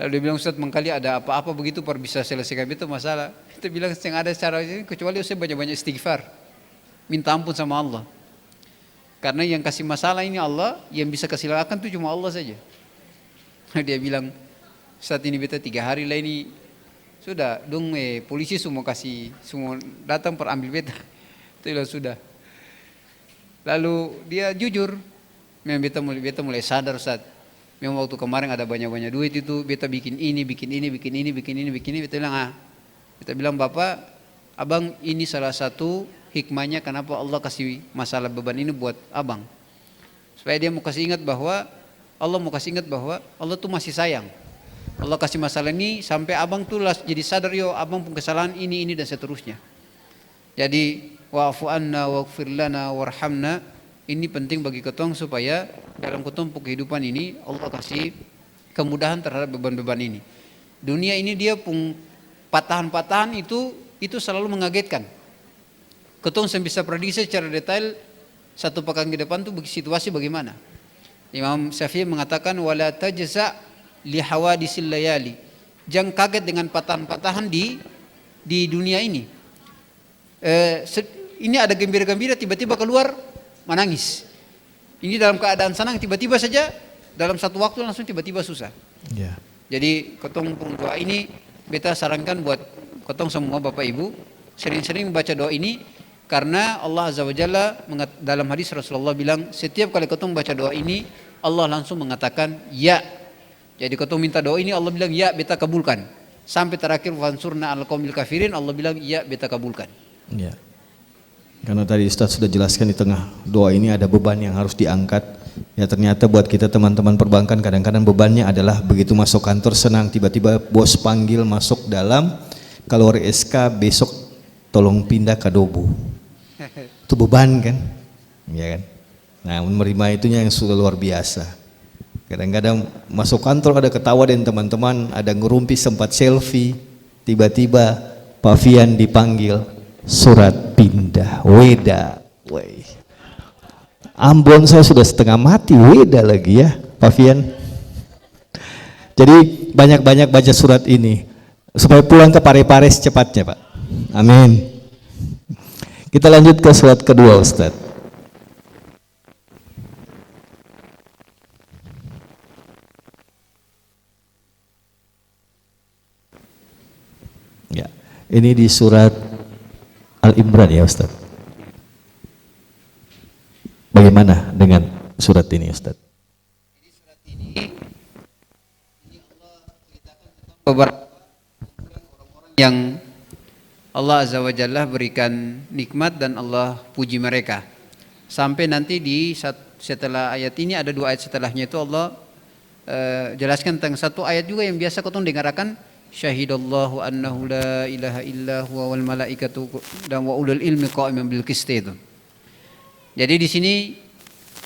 Lalu dia bilang, Ustaz, mengkali ada apa-apa begitu bisa selesaikan itu masalah. Kita bilang, yang ada cara ini kecuali saya banyak-banyak istighfar, minta ampun sama Allah. Karena yang kasih masalah ini Allah, yang bisa kasih lakukan itu cuma Allah saja. Dia bilang, saat ini beta 3 hari lah ini sudah dong, polisi semua datang ambil beta. Itu bilang sudah. Lalu dia jujur, memang beta mulai sadar, Ustaz. Memang waktu kemarin ada banyak-banyak duit itu, beta bikin ini. Beta bilang, Bapak, abang ini salah satu hikmahnya kenapa Allah kasih masalah beban ini buat abang. Supaya dia mau kasih ingat bahwa Allah tuh masih sayang. Allah kasih masalah ini sampai abang tuh jadi sadar, yo abang pun kesalahan ini dan seterusnya. Jadi wa'fu anna waghfir lana warhamna, ini penting bagi ketong supaya dalam ketong kehidupan ini Allah kasih kemudahan terhadap beban-beban ini. Dunia ini dia pun patahan-patahan itu selalu mengagetkan. Ketong bisa prediksi secara detail 1 pekan ke depan tuh situasi bagaimana. Imam Syafi'i mengatakan wala tajza li hawadisil layali. Jangan kaget dengan patahan-patahan di dunia ini. Ini ada gembira-gembira tiba-tiba keluar menangis. Ini dalam keadaan senang tiba-tiba saja dalam satu waktu langsung tiba-tiba susah. Yeah. Jadi ketong doa ini beta sarankan buat ketong semua Bapak Ibu sering-sering baca doa ini, karena Allah Azza wa Jalla dalam hadis Rasulullah bilang setiap kali ketong baca doa ini Allah langsung mengatakan ya. Jadi ketong minta doa ini Allah bilang ya, beta kabulkan. Sampai terakhir wansurna al qaumil kafirin, Allah bilang ya, beta kabulkan. Ya. Karena tadi Ustaz sudah jelaskan di tengah doa ini ada beban yang harus diangkat. Ya ternyata buat kita teman-teman perbankan kadang-kadang bebannya adalah begitu masuk kantor senang, tiba-tiba bos panggil masuk dalam, kalau SK besok tolong pindah ke Dobu. Itu beban kan? Ya kan? Nah menerima itunya yang sudah luar biasa. Kadang-kadang masuk kantor ada ketawa dan teman-teman, ada ngerumpi sempat selfie, tiba-tiba Pak Fian dipanggil, surat pindah, weda. Wey. Ambon saya sudah setengah mati, weda lagi ya Pak Fian. Jadi banyak-banyak baca surat ini supaya pulang ke Parepare secepatnya Pak. Amin. Kita lanjut ke surat kedua Ustaz. Ya, ini di surat Al-Imran ya Ustaz. Bagaimana dengan surat ini Ustaz? Jadi surat ini Allah ceritakan tentang beberapa orang-orang yang Allah Azza wa Jalla berikan nikmat dan Allah puji mereka. Sampai nanti setelah ayat ini ada 2 ayat setelahnya itu Allah jelaskan tentang satu ayat juga yang biasa kau dengarkan, syahidallahu annahu la ilaha illa huwa wal malaikatu dan wa ulul ilmi qa'iman bil qist itu. Jadi di sini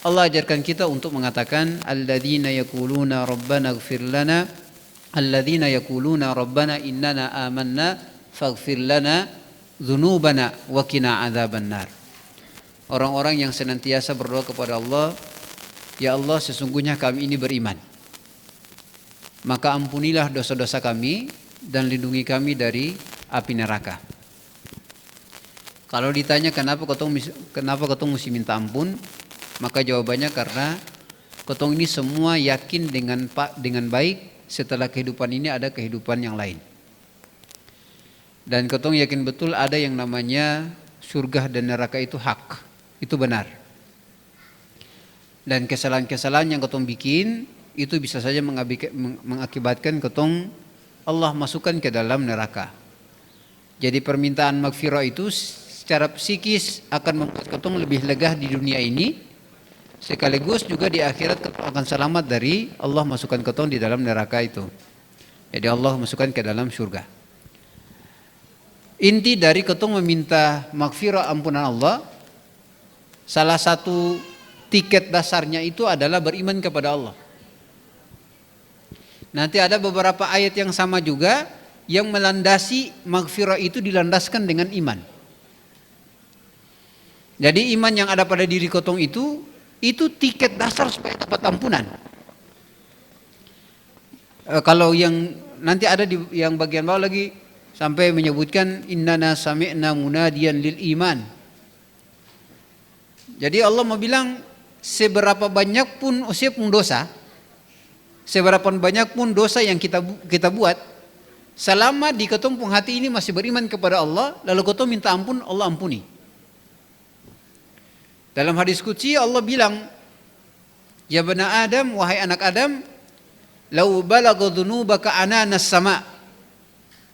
Allah ajarkan kita untuk mengatakan alladzina yaquluna rabbana ighfir lana, alladzina yaquluna rabbana innana amanna faghfir lana dzunubana wa qina adzabannar. Orang-orang yang senantiasa berdoa kepada Allah, ya Allah sesungguhnya kami ini beriman, maka ampunilah dosa-dosa kami dan lindungi kami dari api neraka. Kalau ditanya kenapa ketong mesti minta ampun, maka jawabannya karena ketong ini semua yakin dengan baik setelah kehidupan ini ada kehidupan yang lain. Dan ketong yakin betul ada yang namanya surga dan neraka itu hak, itu benar. Dan kesalahan-kesalahan yang ketong bikin itu bisa saja mengakibatkan ketong Allah masukkan ke dalam neraka. Jadi permintaan maghfirah itu secara psikis akan membuat ketong lebih lega di dunia ini, sekaligus juga di akhirat ketong akan selamat dari Allah masukkan ketong di dalam neraka itu. Jadi Allah masukkan ke dalam surga. Inti dari ketong meminta maghfirah ampunan Allah, salah satu tiket dasarnya itu adalah beriman kepada Allah. Nanti ada beberapa ayat yang sama juga yang melandasi maghfirah itu dilandaskan dengan iman. Jadi iman yang ada pada diri ketong itu tiket dasar supaya dapat ampunan. Kalau yang nanti ada di yang bagian bawah lagi sampai menyebutkan innana sami'na munadiyan lil iman. Jadi Allah mau bilang seberapa banyak pun usia pun dosa, seberapa banyak pun dosa yang kita buat, selama di ketong pun hati ini masih beriman kepada Allah, lalu ketong minta ampun, Allah ampuni. Dalam hadis qudsi Allah bilang, ya bani Adam, wahai anak Adam, lau balagha dzunubaka ananas sama.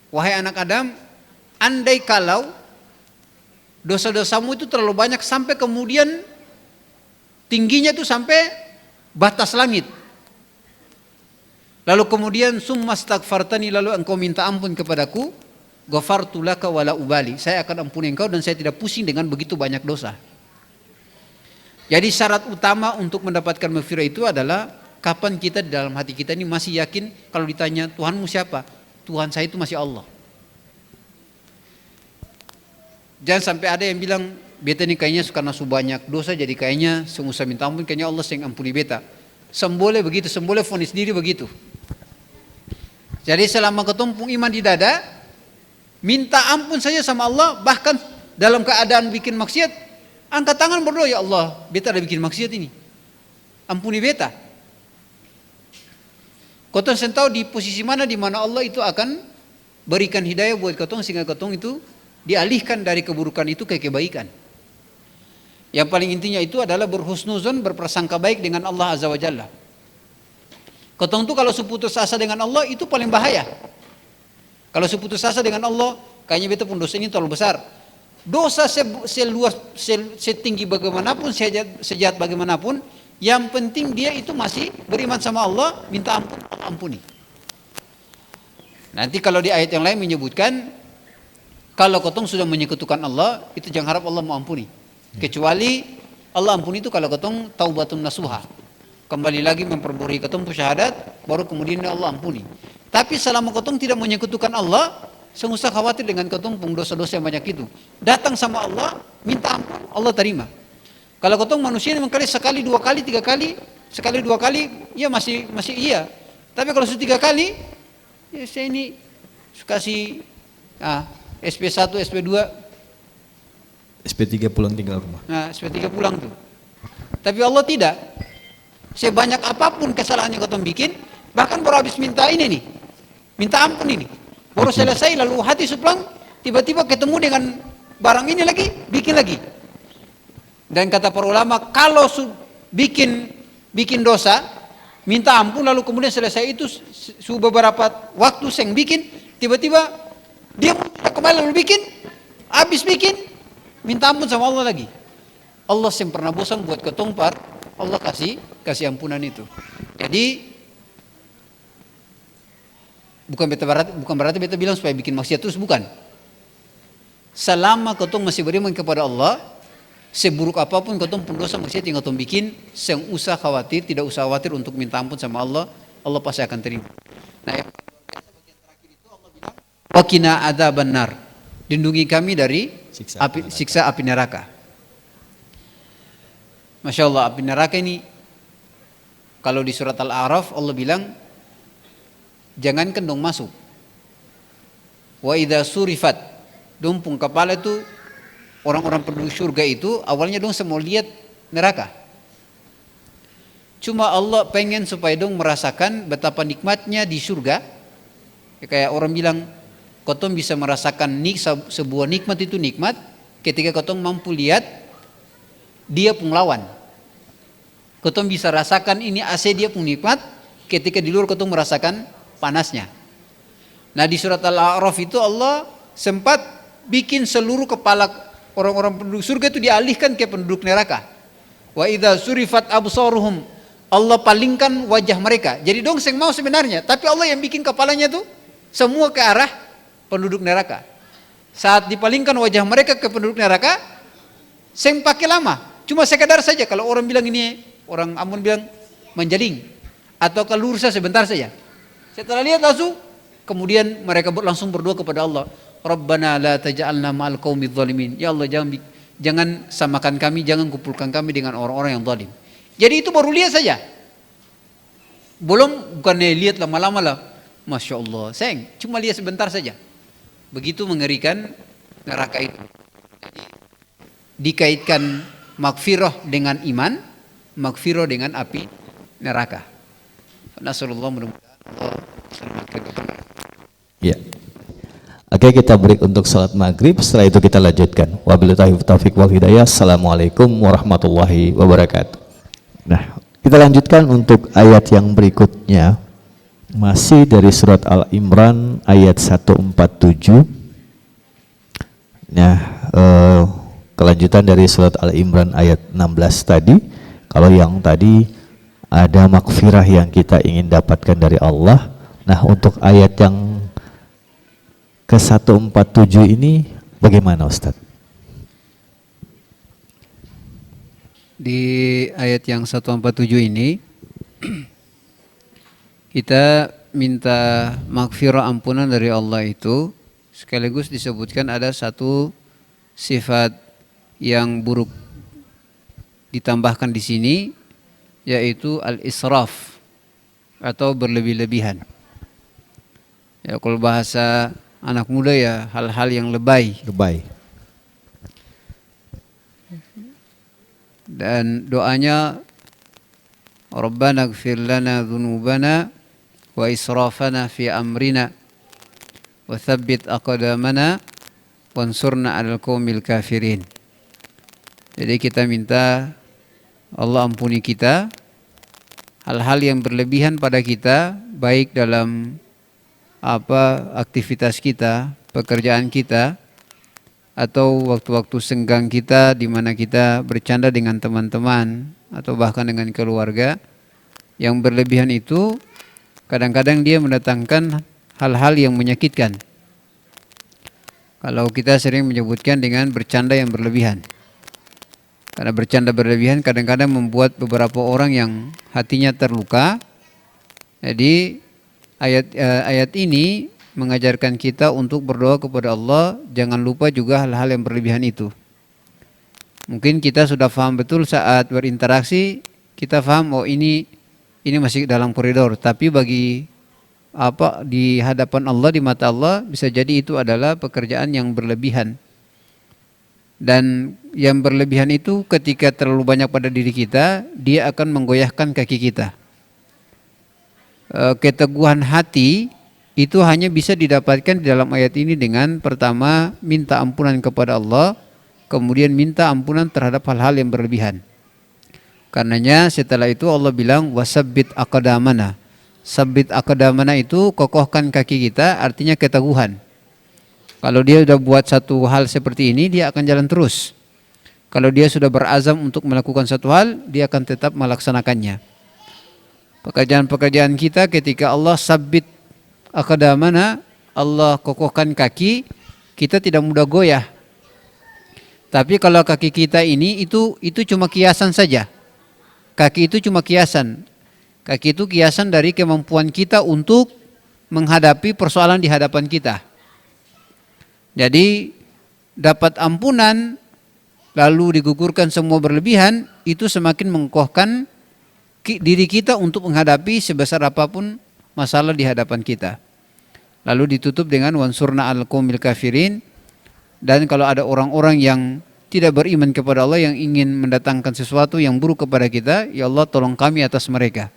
Wahai anak Adam, andai kalau dosa-dosamu itu terlalu banyak sampai kemudian tingginya itu sampai batas langit. Lalu kemudian summa astaghfartani, lalu engkau minta ampun kepadaku, ghafartu laka wala ubali. Saya akan ampuni engkau dan saya tidak pusing dengan begitu banyak dosa. Jadi syarat utama untuk mendapatkan maghfirah itu adalah kapan kita di dalam hati kita ini masih yakin kalau ditanya Tuhanmu siapa? Tuhan saya itu masih Allah. Jangan sampai ada yang bilang beta ini kayaknya karena banyak dosa jadi kayaknya semusah minta ampun kayaknya Allah yang ampuni beta. Semboleh begitu, semboleh vonis diri begitu. Jadi selama ketumpung iman di dada, minta ampun saja sama Allah, bahkan dalam keadaan bikin maksiat, angkat tangan berdoa, ya Allah, beta ada bikin maksiat ini, ampuni beta. Kotong tahu di posisi mana di mana Allah itu akan berikan hidayah buat kotong sehingga kotong itu dialihkan dari keburukan itu ke kebaikan. Yang paling intinya itu adalah berhusnuzon, berprasangka baik dengan Allah Azza wa Jalla. Kotong itu kalau seputus asa dengan Allah itu paling bahaya. Kalau seputus asa dengan Allah, kayaknya beta pun dosa ini terlalu besar. Dosa seluas, setinggi bagaimanapun, sejahat bagaimanapun, yang penting dia itu masih beriman sama Allah, minta ampun, Allah ampuni. Nanti kalau di ayat yang lain menyebutkan, kalau kotong sudah menyekutukan Allah, itu jangan harap Allah mau ampuni. Kecuali Allah ampuni itu kalau kotong taubatun nasuha, kembali lagi memperbarui kotong syahadat, baru kemudian Allah ampuni. Tapi selama kotong tidak menyekutukan Allah, tidak usah khawatir dengan kotong dosa-dosa yang banyak itu. Datang sama Allah, minta ampun, Allah terima. Kalau kotong manusia memang sekali, dua kali, tiga kali, sekali dua kali, ya masih iya. Tapi kalau sudah 3 kali, ya saya ini kasih SP1, SP2, SP3 pulang tinggal rumah. Nah, SP3 pulang tuh. Tapi Allah tidak. Sebanyak apapun kesalahan yang kotong bikin, bahkan baru habis minta ini nih, minta ampun ini, baru selesai lalu hati suplang, tiba-tiba ketemu dengan barang ini lagi, bikin lagi. Dan kata para ulama, kalau bikin dosa, minta ampun lalu kemudian selesai itu beberapa waktu yang bikin, tiba-tiba dia kembali lalu bikin, habis bikin, minta ampun sama Allah lagi. Allah yang pernah bosan buat ketongpar, Allah kasih ampunan itu. Jadi bukan berarti beta bilang supaya bikin maksiat terus, bukan. Selama ketong masih beriman kepada Allah, seburuk apapun ketong pendosa maksiat yang ketong bikin, tidak usah khawatir untuk minta ampun sama Allah, Allah pasti akan terima. Nah, yang bagian terakhir itu Allah bilang, waqina adzabannar. lindungi kami dari siksa api neraka. Masya Allah, api neraka ini kalau di surat Al-A'raf Allah bilang jangankan dong masuk. Wa idza surifat, dumpung kepala itu orang-orang penduduk surga itu awalnya dong semua lihat neraka. Cuma Allah pengen supaya dong merasakan betapa nikmatnya di surga. Ya, kayak orang bilang, kotong bisa merasakan sebuah nikmat itu nikmat ketika kotong mampu lihat dia pun lawan. Kotong bisa rasakan ini AC dia pun nikmat ketika di luar kotong merasakan panasnya. Nah di surat Al-A'raf itu Allah sempat bikin seluruh kepala orang-orang penduduk surga itu dialihkan ke penduduk neraka. Wa idza surifat absaruhum, Allah palingkan wajah mereka. Jadi dong seng mau sebenarnya, tapi Allah yang bikin kepalanya tuh semua ke arah penduduk neraka. Saat dipalingkan wajah mereka ke penduduk neraka, seng pakai lama. Cuma sekadar saja kalau orang bilang ini, orang Ambon bilang menjaling atau kelursa sebentar saja. Setelah lihat langsung, kemudian mereka langsung berdoa kepada Allah. Rabbana la taj'alna ma'al qaumidz zalimin. Ya Allah, jangan samakan kami, jangan kumpulkan kami dengan orang-orang yang zalim. Jadi itu baru lihat saja. Bukan lihat lama-lama lah. Masya Allah, sayang, cuma lihat sebentar saja. Begitu mengerikan neraka itu. Jadi, dikaitkan magfirah dengan iman, magfirah dengan api neraka. Nasallallahu mudah-mudahan Allah selamatkan kita. Ya. Oke, kita break untuk salat maghrib. Setelah itu kita lanjutkan. Wabillahi taufiq wal hidayah. Assalamualaikum warahmatullahi wabarakatuh. Nah, kita lanjutkan untuk ayat yang berikutnya. Masih dari surat Al-Imran ayat 147. Nah, kelanjutan dari surat Al-Imran ayat 16 tadi. Kalau yang tadi ada makfirah yang kita ingin dapatkan dari Allah. Nah, untuk ayat yang ke 147 ini bagaimana Ustadz? Di ayat yang 147 ini kita minta maghfirah ampunan dari Allah itu sekaligus disebutkan ada satu sifat yang buruk ditambahkan di sini, yaitu al-israf atau berlebih-lebihan. Ya, kalau bahasa anak muda ya hal-hal yang lebay. Dan doanya Rabbana ighfir lana dzunubana wa israfana fi amrina wa tsabbit aqdamana wansurna 'alal qaumil kafirin. Jadi kita minta Allah ampuni kita hal-hal yang berlebihan pada kita, baik dalam aktivitas kita, pekerjaan kita, atau waktu-waktu senggang kita di mana kita bercanda dengan teman-teman atau bahkan dengan keluarga. Yang berlebihan itu kadang-kadang dia mendatangkan hal-hal yang menyakitkan. Kalau kita sering menyebutkan dengan bercanda yang berlebihan. Karena bercanda berlebihan kadang-kadang membuat beberapa orang yang hatinya terluka. Jadi ayat ini mengajarkan kita untuk berdoa kepada Allah, jangan lupa juga hal-hal yang berlebihan itu. Mungkin kita sudah paham betul saat berinteraksi, kita paham ini masih dalam koridor, tapi bagi di hadapan Allah, di mata Allah, bisa jadi itu adalah pekerjaan yang berlebihan. Dan yang berlebihan itu ketika terlalu banyak pada diri kita, dia akan menggoyahkan kaki kita. Keteguhan hati itu hanya bisa didapatkan di dalam ayat ini dengan pertama minta ampunan kepada Allah, kemudian minta ampunan terhadap hal-hal yang berlebihan. Karenanya setelah itu Allah bilang wasabbit aqdamana. Sabbit aqdamana itu kokohkan kaki kita, artinya keteguhan. Kalau dia sudah buat satu hal seperti ini, dia akan jalan terus. Kalau dia sudah berazam untuk melakukan satu hal, dia akan tetap melaksanakannya. Pekerjaan-pekerjaan kita ketika Allah sabbit aqdamana, Allah kokohkan kaki, kita tidak mudah goyah. Tapi kalau kaki kita ini itu cuma kiasan saja. Kaki itu cuma kiasan. Kaki itu kiasan dari kemampuan kita untuk menghadapi persoalan di hadapan kita. Jadi dapat ampunan lalu digugurkan semua berlebihan, itu semakin mengokohkan diri kita untuk menghadapi sebesar apapun masalah di hadapan kita. Lalu ditutup dengan wansurna al qaumil kafirin. Dan kalau ada orang-orang yang tidak beriman kepada Allah yang ingin mendatangkan sesuatu yang buruk kepada kita, ya Allah tolong kami atas mereka.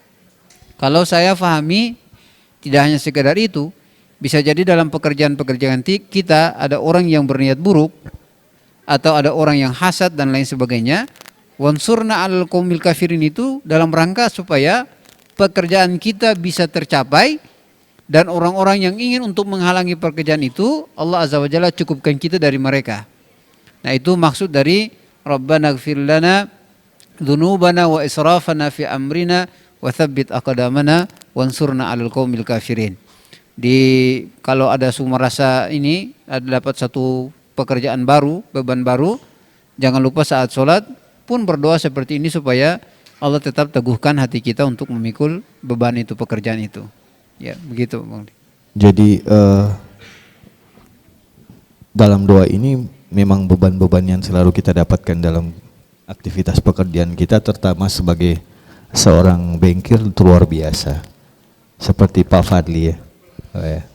Kalau saya fahami, tidak hanya sekedar itu, bisa jadi dalam pekerjaan-pekerjaan kita ada orang yang berniat buruk atau ada orang yang hasad dan lain sebagainya. Wansurna al qaumil kafirin itu dalam rangka supaya pekerjaan kita bisa tercapai. Dan orang-orang yang ingin untuk menghalangi pekerjaan itu, Allah Azza wa Jalla cukupkan kita dari mereka. Nah itu maksud dari Rabbana ighfir lana dzunubana wa israfana fi amrina wa tsabbit aqdamana wansurna 'alal qaumil kafirin. Kalau ada merasa ini ada dapat satu pekerjaan baru, beban baru, jangan lupa saat sholat pun berdoa seperti ini supaya Allah tetap teguhkan hati kita untuk memikul beban itu, pekerjaan itu. Ya, begitu Bang. Jadi dalam doa ini memang beban-beban yang selalu kita dapatkan dalam aktivitas pekerjaan kita, terutama sebagai seorang bengkel, itu luar biasa. Seperti Pak Fadli ya. Oh ya.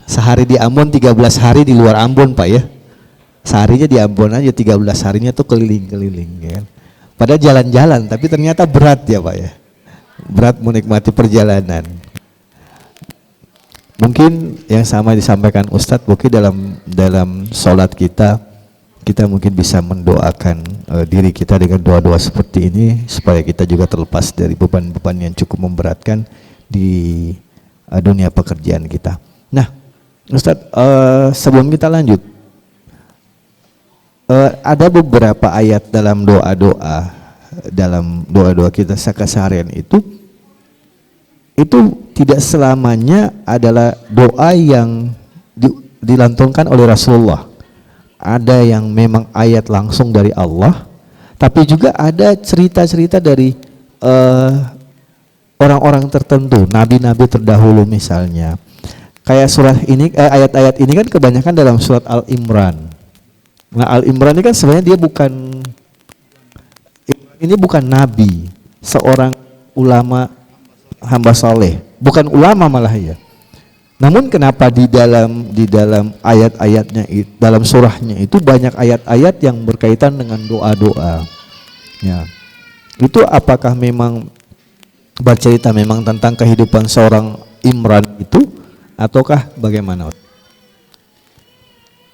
Sehari di Ambon, 13 hari di luar Ambon Pak ya. Seharinya di Ambon aja, 13 harinya tuh keliling-keliling ya. Padahal jalan-jalan, tapi ternyata berat ya Pak ya. Berat menikmati perjalanan. Mungkin yang sama disampaikan Ustadz, mungkin dalam sholat kita mungkin bisa mendoakan diri kita dengan doa-doa seperti ini supaya kita juga terlepas dari beban-beban yang cukup memberatkan di dunia pekerjaan kita. Nah, Ustadz, sebelum kita lanjut, ada beberapa ayat dalam doa-doa kita keseharian itu tidak selamanya adalah doa yang dilantunkan oleh Rasulullah. Ada yang memang ayat langsung dari Allah, tapi juga ada cerita-cerita dari orang-orang tertentu, nabi-nabi terdahulu misalnya. Kayak ayat-ayat ini kan kebanyakan dalam surat Al-Imran. Nah, Al-Imran ini kan sebenarnya dia bukan nabi, seorang ulama, hamba soleh, bukan ulama malah ya. Namun kenapa di dalam ayat-ayatnya, dalam surahnya itu banyak ayat-ayat yang berkaitan dengan doa-doa. Ya, itu apakah memang bercerita memang tentang kehidupan seorang Imran itu, ataukah bagaimana?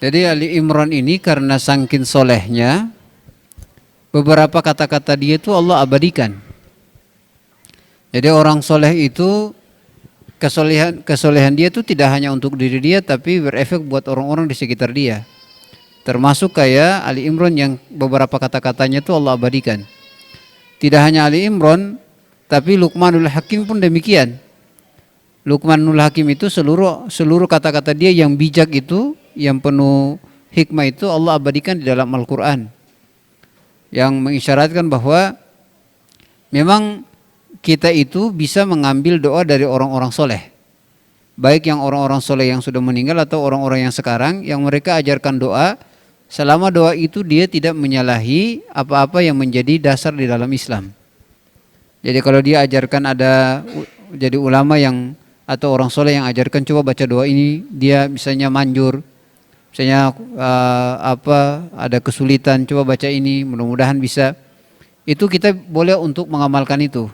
Jadi Ali Imran ini karena saking solehnya, beberapa kata-kata dia itu Allah abadikan. Jadi orang soleh itu kesolehan dia itu tidak hanya untuk diri dia, tapi berefek buat orang-orang di sekitar dia. Termasuk kayak Ali Imran yang beberapa kata-katanya itu Allah abadikan. Tidak hanya Ali Imran, tapi Luqmanul Hakim pun demikian. Luqmanul Hakim itu seluruh kata-kata dia yang bijak itu, yang penuh hikmah itu Allah abadikan di dalam Al-Quran, yang mengisyaratkan bahwa memang kita itu bisa mengambil doa dari orang-orang soleh, baik yang orang-orang soleh yang sudah meninggal atau orang-orang yang sekarang, yang mereka ajarkan doa, selama doa itu dia tidak menyalahi apa-apa yang menjadi dasar di dalam Islam. Jadi kalau dia ajarkan, ada jadi ulama yang atau orang soleh yang ajarkan coba baca doa ini, dia misalnya manjur, misalnya ada kesulitan, coba baca ini, mudah-mudahan bisa. Itu kita boleh untuk mengamalkan itu.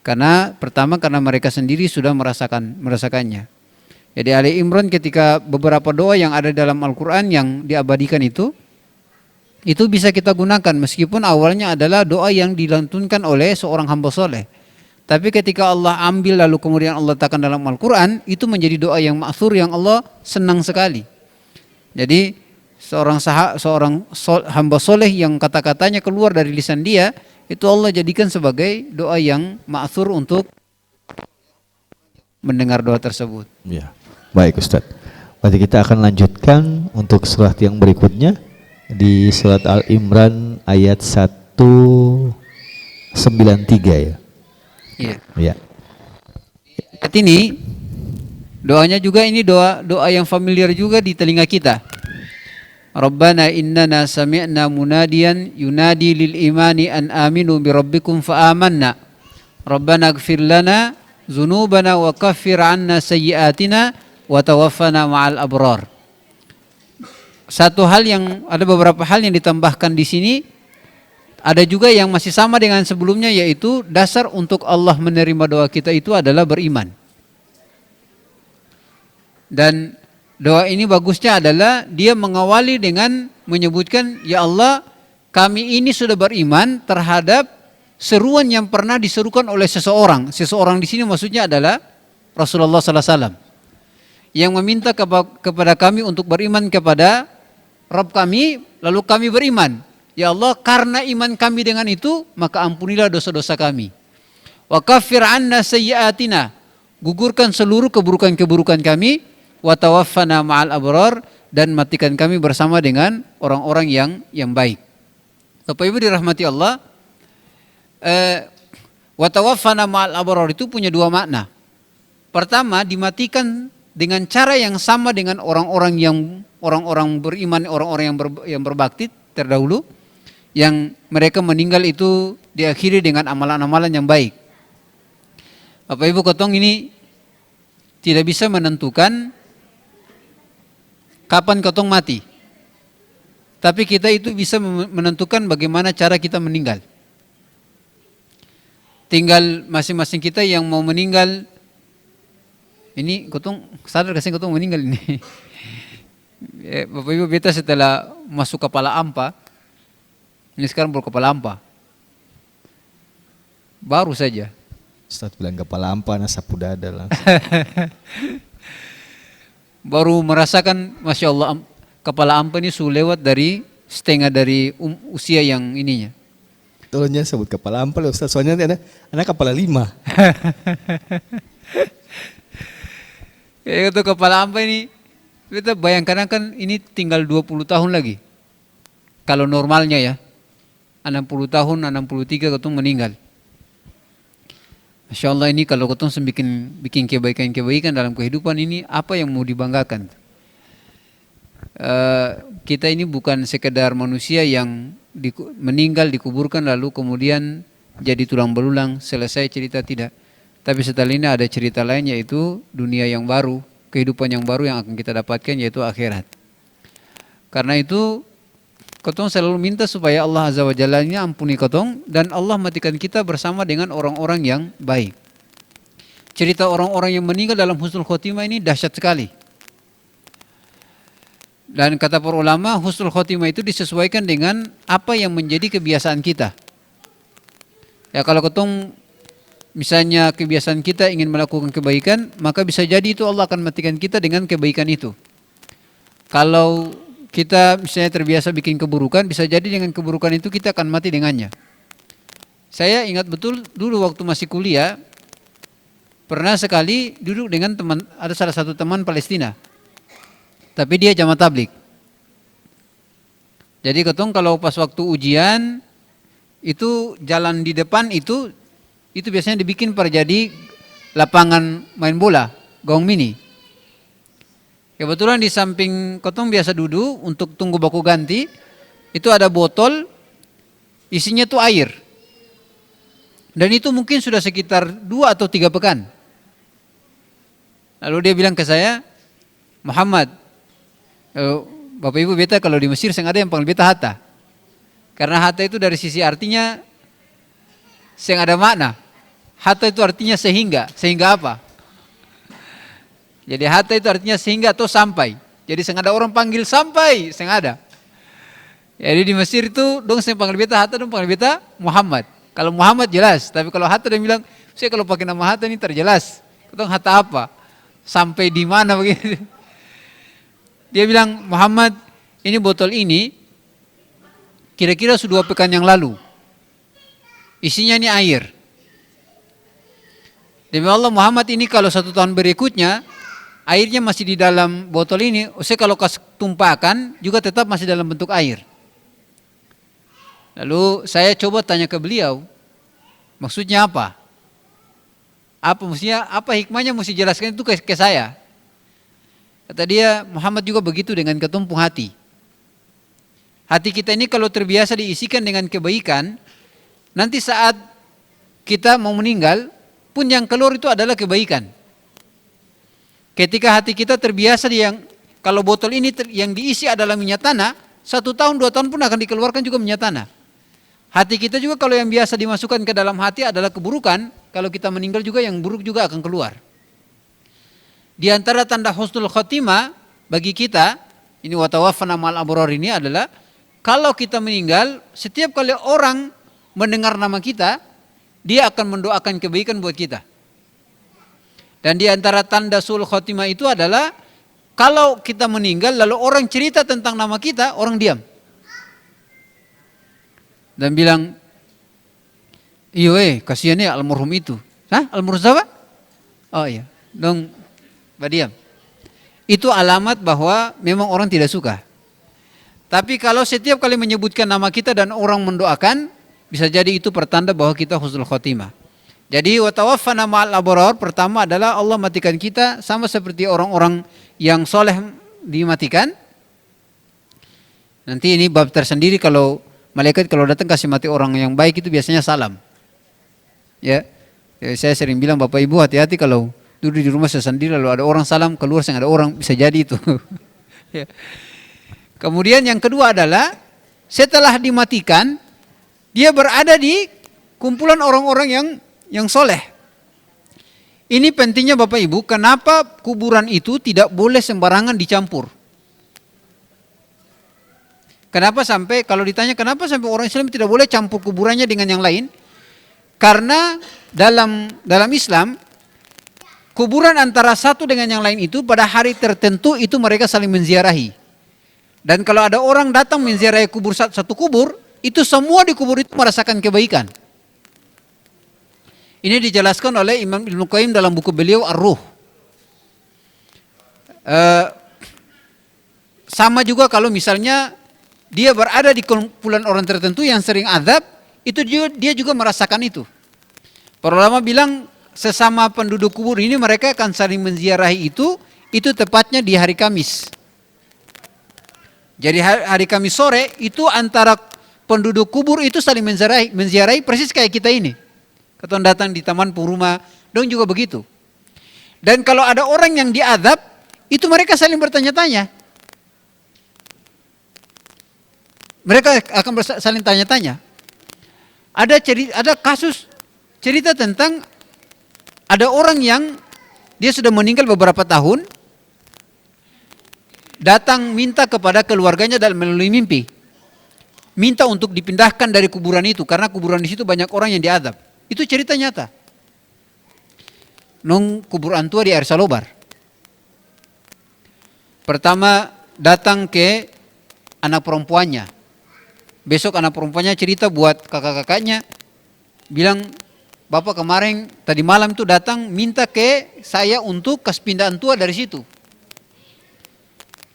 Karena pertama karena mereka sendiri sudah merasakannya. Jadi Ali Imran ketika beberapa doa yang ada dalam Al-Quran yang diabadikan itu bisa kita gunakan meskipun awalnya adalah doa yang dilantunkan oleh seorang hamba soleh. Tapi ketika Allah ambil lalu kemudian Allah letakkan dalam Al-Quran, itu menjadi doa yang ma'thur yang Allah senang sekali. Jadi seorang hamba soleh yang kata-katanya keluar dari lisan dia, itu Allah jadikan sebagai doa yang ma'thur untuk mendengar doa tersebut. Ya, baik Ustadz. Berarti kita akan lanjutkan untuk surat yang berikutnya di surat Al-Imran ayat 193 ya. Iya. Ya. Ayat ini doanya juga ini doa yang familiar juga di telinga kita. Rabbana innana sami'na munadiyan yunadi lil imani an aminu bi rabbikum fa amanna. Rabbana ighfir lana dzunubana wa kaffir 'anna sayyi'atina wa tawaffana ma'al abrar. Ada beberapa hal yang ditambahkan di sini. Ada juga yang masih sama dengan sebelumnya, yaitu dasar untuk Allah menerima doa kita itu adalah beriman. Dan doa ini bagusnya adalah dia mengawali dengan menyebutkan, ya Allah, kami ini sudah beriman terhadap seruan yang pernah diserukan oleh seseorang. Seseorang di sini maksudnya adalah Rasulullah sallallahu alaihi wasallam yang meminta kepada kami untuk beriman kepada Rabb kami, lalu kami beriman. Ya Allah, karena iman kami dengan itu, maka ampunilah dosa-dosa kami. Wa kaffir 'anna sayyi'atina, gugurkan seluruh keburukan-keburukan kami. Wa tawaffana ma'al abrar, dan matikan kami bersama dengan orang-orang yang baik. Bapak Ibu dirahmati Allah, wa tawaffana ma'al abrar itu punya dua makna. Pertama, dimatikan dengan cara yang sama dengan orang-orang beriman, orang-orang yang berbakti terdahulu, yang mereka meninggal itu diakhiri dengan amalan-amalan yang baik. Bapak Ibu kotong ini tidak bisa menentukan kapan kotong mati. Tapi kita itu bisa menentukan bagaimana cara kita meninggal. Tinggal masing-masing kita yang mau meninggal. Ini kotong sadar kasih kotong meninggal ini. Bapak Ibu, beta setelah masuk kepala ampa, ini sekarang baru kepala ampa. Baru saja. Ustaz bilang kepala ampa sapu dada langsung. Baru merasakan, Masya Allah, kepala ampa ini sudah lewat dari setengah dari usia yang ininya. Tolongnya sebut kepala ampa Ustaz, soalnya anak kepala 5. Itu kepala ampa ini, kita bayangkan kan ini tinggal 20 tahun lagi. Kalau normalnya ya, 60 tahun, 63 ketong meninggal. Masya Allah, ini kalau ketong bikin kebaikan-kebaikan dalam kehidupan ini, apa yang mau dibanggakan? Kita ini bukan sekedar manusia yang meninggal, dikuburkan, lalu kemudian jadi tulang belulang, selesai cerita, tidak. Tapi setelah ini ada cerita lain, yaitu dunia yang baru, kehidupan yang baru yang akan kita dapatkan, yaitu akhirat. Karena itu kotong selalu minta supaya Allah Azza wa Jalla ini ampuni kotong, dan Allah matikan kita bersama dengan orang-orang yang baik. Cerita orang-orang yang meninggal dalam husnul khotimah ini dahsyat sekali. Dan kata para ulama, husnul khotimah itu disesuaikan dengan apa yang menjadi kebiasaan kita. Ya, kalau kotong misalnya kebiasaan kita ingin melakukan kebaikan, maka bisa jadi itu Allah akan matikan kita dengan kebaikan itu. Kalau kita misalnya terbiasa bikin keburukan, bisa jadi dengan keburukan itu kita akan mati dengannya. Saya ingat betul dulu waktu masih kuliah, pernah sekali duduk dengan teman, ada salah satu teman Palestina, tapi dia jamaah tablik. Jadi ketong kalau pas waktu ujian, itu jalan di depan itu biasanya dibikin pada jadi lapangan main bola, gawang mini. Kebetulan di samping kotong biasa duduk untuk tunggu baku ganti, itu ada botol, isinya tuh air. Dan itu mungkin sudah sekitar 2 atau 3 pekan. Lalu dia bilang ke saya, Muhammad, Bapak Ibu beta kalau di Mesir saya ada yang panggil beta Hatta. Karena Hatta itu dari sisi artinya saya ada makna. Hatta itu artinya sehingga apa? Jadi hatta itu artinya sehingga atau sampai. Jadi sengaja orang panggil sampai, sengaja. Jadi di Mesir itu dong saya panggil beta hatta, dong panggil beta Muhammad. Kalau Muhammad jelas, tapi kalau hatta dia bilang, saya kalau pakai nama hatta ini terjelas. Ketong hatta apa? Sampai di mana begitu? Dia bilang, Muhammad, ini botol ini kira-kira sudah 2 pekan yang lalu. Isinya ini air. Demi Allah, Muhammad, ini kalau 1 tahun berikutnya airnya masih di dalam botol ini, saya kalau kasih tumpahkan juga tetap masih dalam bentuk air. Lalu saya coba tanya ke beliau, maksudnya apa? Apa maksudnya, apa hikmahnya, mesti jelaskan itu ke saya. Kata dia, Muhammad juga begitu dengan ketumpung hati. Hati kita ini kalau terbiasa diisikan dengan kebaikan, nanti saat kita mau meninggal pun yang keluar itu adalah kebaikan. Ketika hati kita terbiasa kalau botol ini yang diisi adalah minyak tanah, 1 tahun 2 tahun pun akan dikeluarkan juga minyak tanah. Hati kita juga kalau yang biasa dimasukkan ke dalam hati adalah keburukan, kalau kita meninggal juga yang buruk juga akan keluar. Di antara tanda husnul khotimah bagi kita, ini wa tawaffana ma'al abrar ini adalah kalau kita meninggal, setiap kali orang mendengar nama kita, dia akan mendoakan kebaikan buat kita. Dan di antara tanda sul khotimah itu adalah kalau kita meninggal lalu orang cerita tentang nama kita, orang diam. Dan bilang, iyo kasihan ya almarhum itu. Hah? Almarhum siapa? Oh iya, dong diam. Itu alamat bahwa memang orang tidak suka. Tapi kalau setiap kali menyebutkan nama kita dan orang mendoakan, bisa jadi itu pertanda bahwa kita husnul khotimah. Jadi wa tawaffana ma'al abrar, pertama adalah Allah matikan kita sama seperti orang-orang yang soleh dimatikan. Nanti ini bab tersendiri, kalau malaikat kalau datang kasih mati orang yang baik itu biasanya salam. Ya, saya sering bilang Bapak Ibu hati-hati kalau duduk di rumah saya sendiri lalu ada orang salam keluar saya ada orang, bisa jadi itu. Ya. Kemudian yang kedua adalah setelah dimatikan dia berada di kumpulan orang-orang yang soleh. Ini pentingnya Bapak Ibu, kenapa kuburan itu tidak boleh sembarangan dicampur. Kenapa sampai, kalau ditanya kenapa sampai orang Islam tidak boleh campur kuburannya dengan yang lain? Karena dalam Islam, kuburan antara satu dengan yang lain itu pada hari tertentu itu mereka saling menziarahi. Dan kalau ada orang datang menziarahi satu kubur, itu semua di kubur itu merasakan kebaikan. Ini dijelaskan oleh Imam Ibnu Qayyim dalam buku beliau Ar-Ruh. Sama juga kalau misalnya dia berada di kumpulan orang tertentu yang sering azab, itu dia juga merasakan itu. Para ulama bilang sesama penduduk kubur ini mereka akan saling menziarahi itu tepatnya di hari Kamis. Jadi hari Kamis sore itu antara penduduk kubur itu saling menziarahi persis kayak kita ini. Keton datang di taman Puruma, dong juga begitu. Dan kalau ada orang yang diazab, itu mereka saling bertanya-tanya. Mereka akan saling tanya-tanya. Ada kasus cerita tentang ada orang yang dia sudah meninggal beberapa tahun, datang minta kepada keluarganya dalam melalui mimpi, minta untuk dipindahkan dari kuburan itu karena kuburan di situ banyak orang yang diazab. Itu cerita nyata. Nong kubur antua di Air Salobar. Pertama datang ke anak perempuannya. Besok anak perempuannya cerita buat kakak-kakaknya, bilang bapak kemarin tadi malam itu datang minta ke saya untuk kas pindah antua dari situ.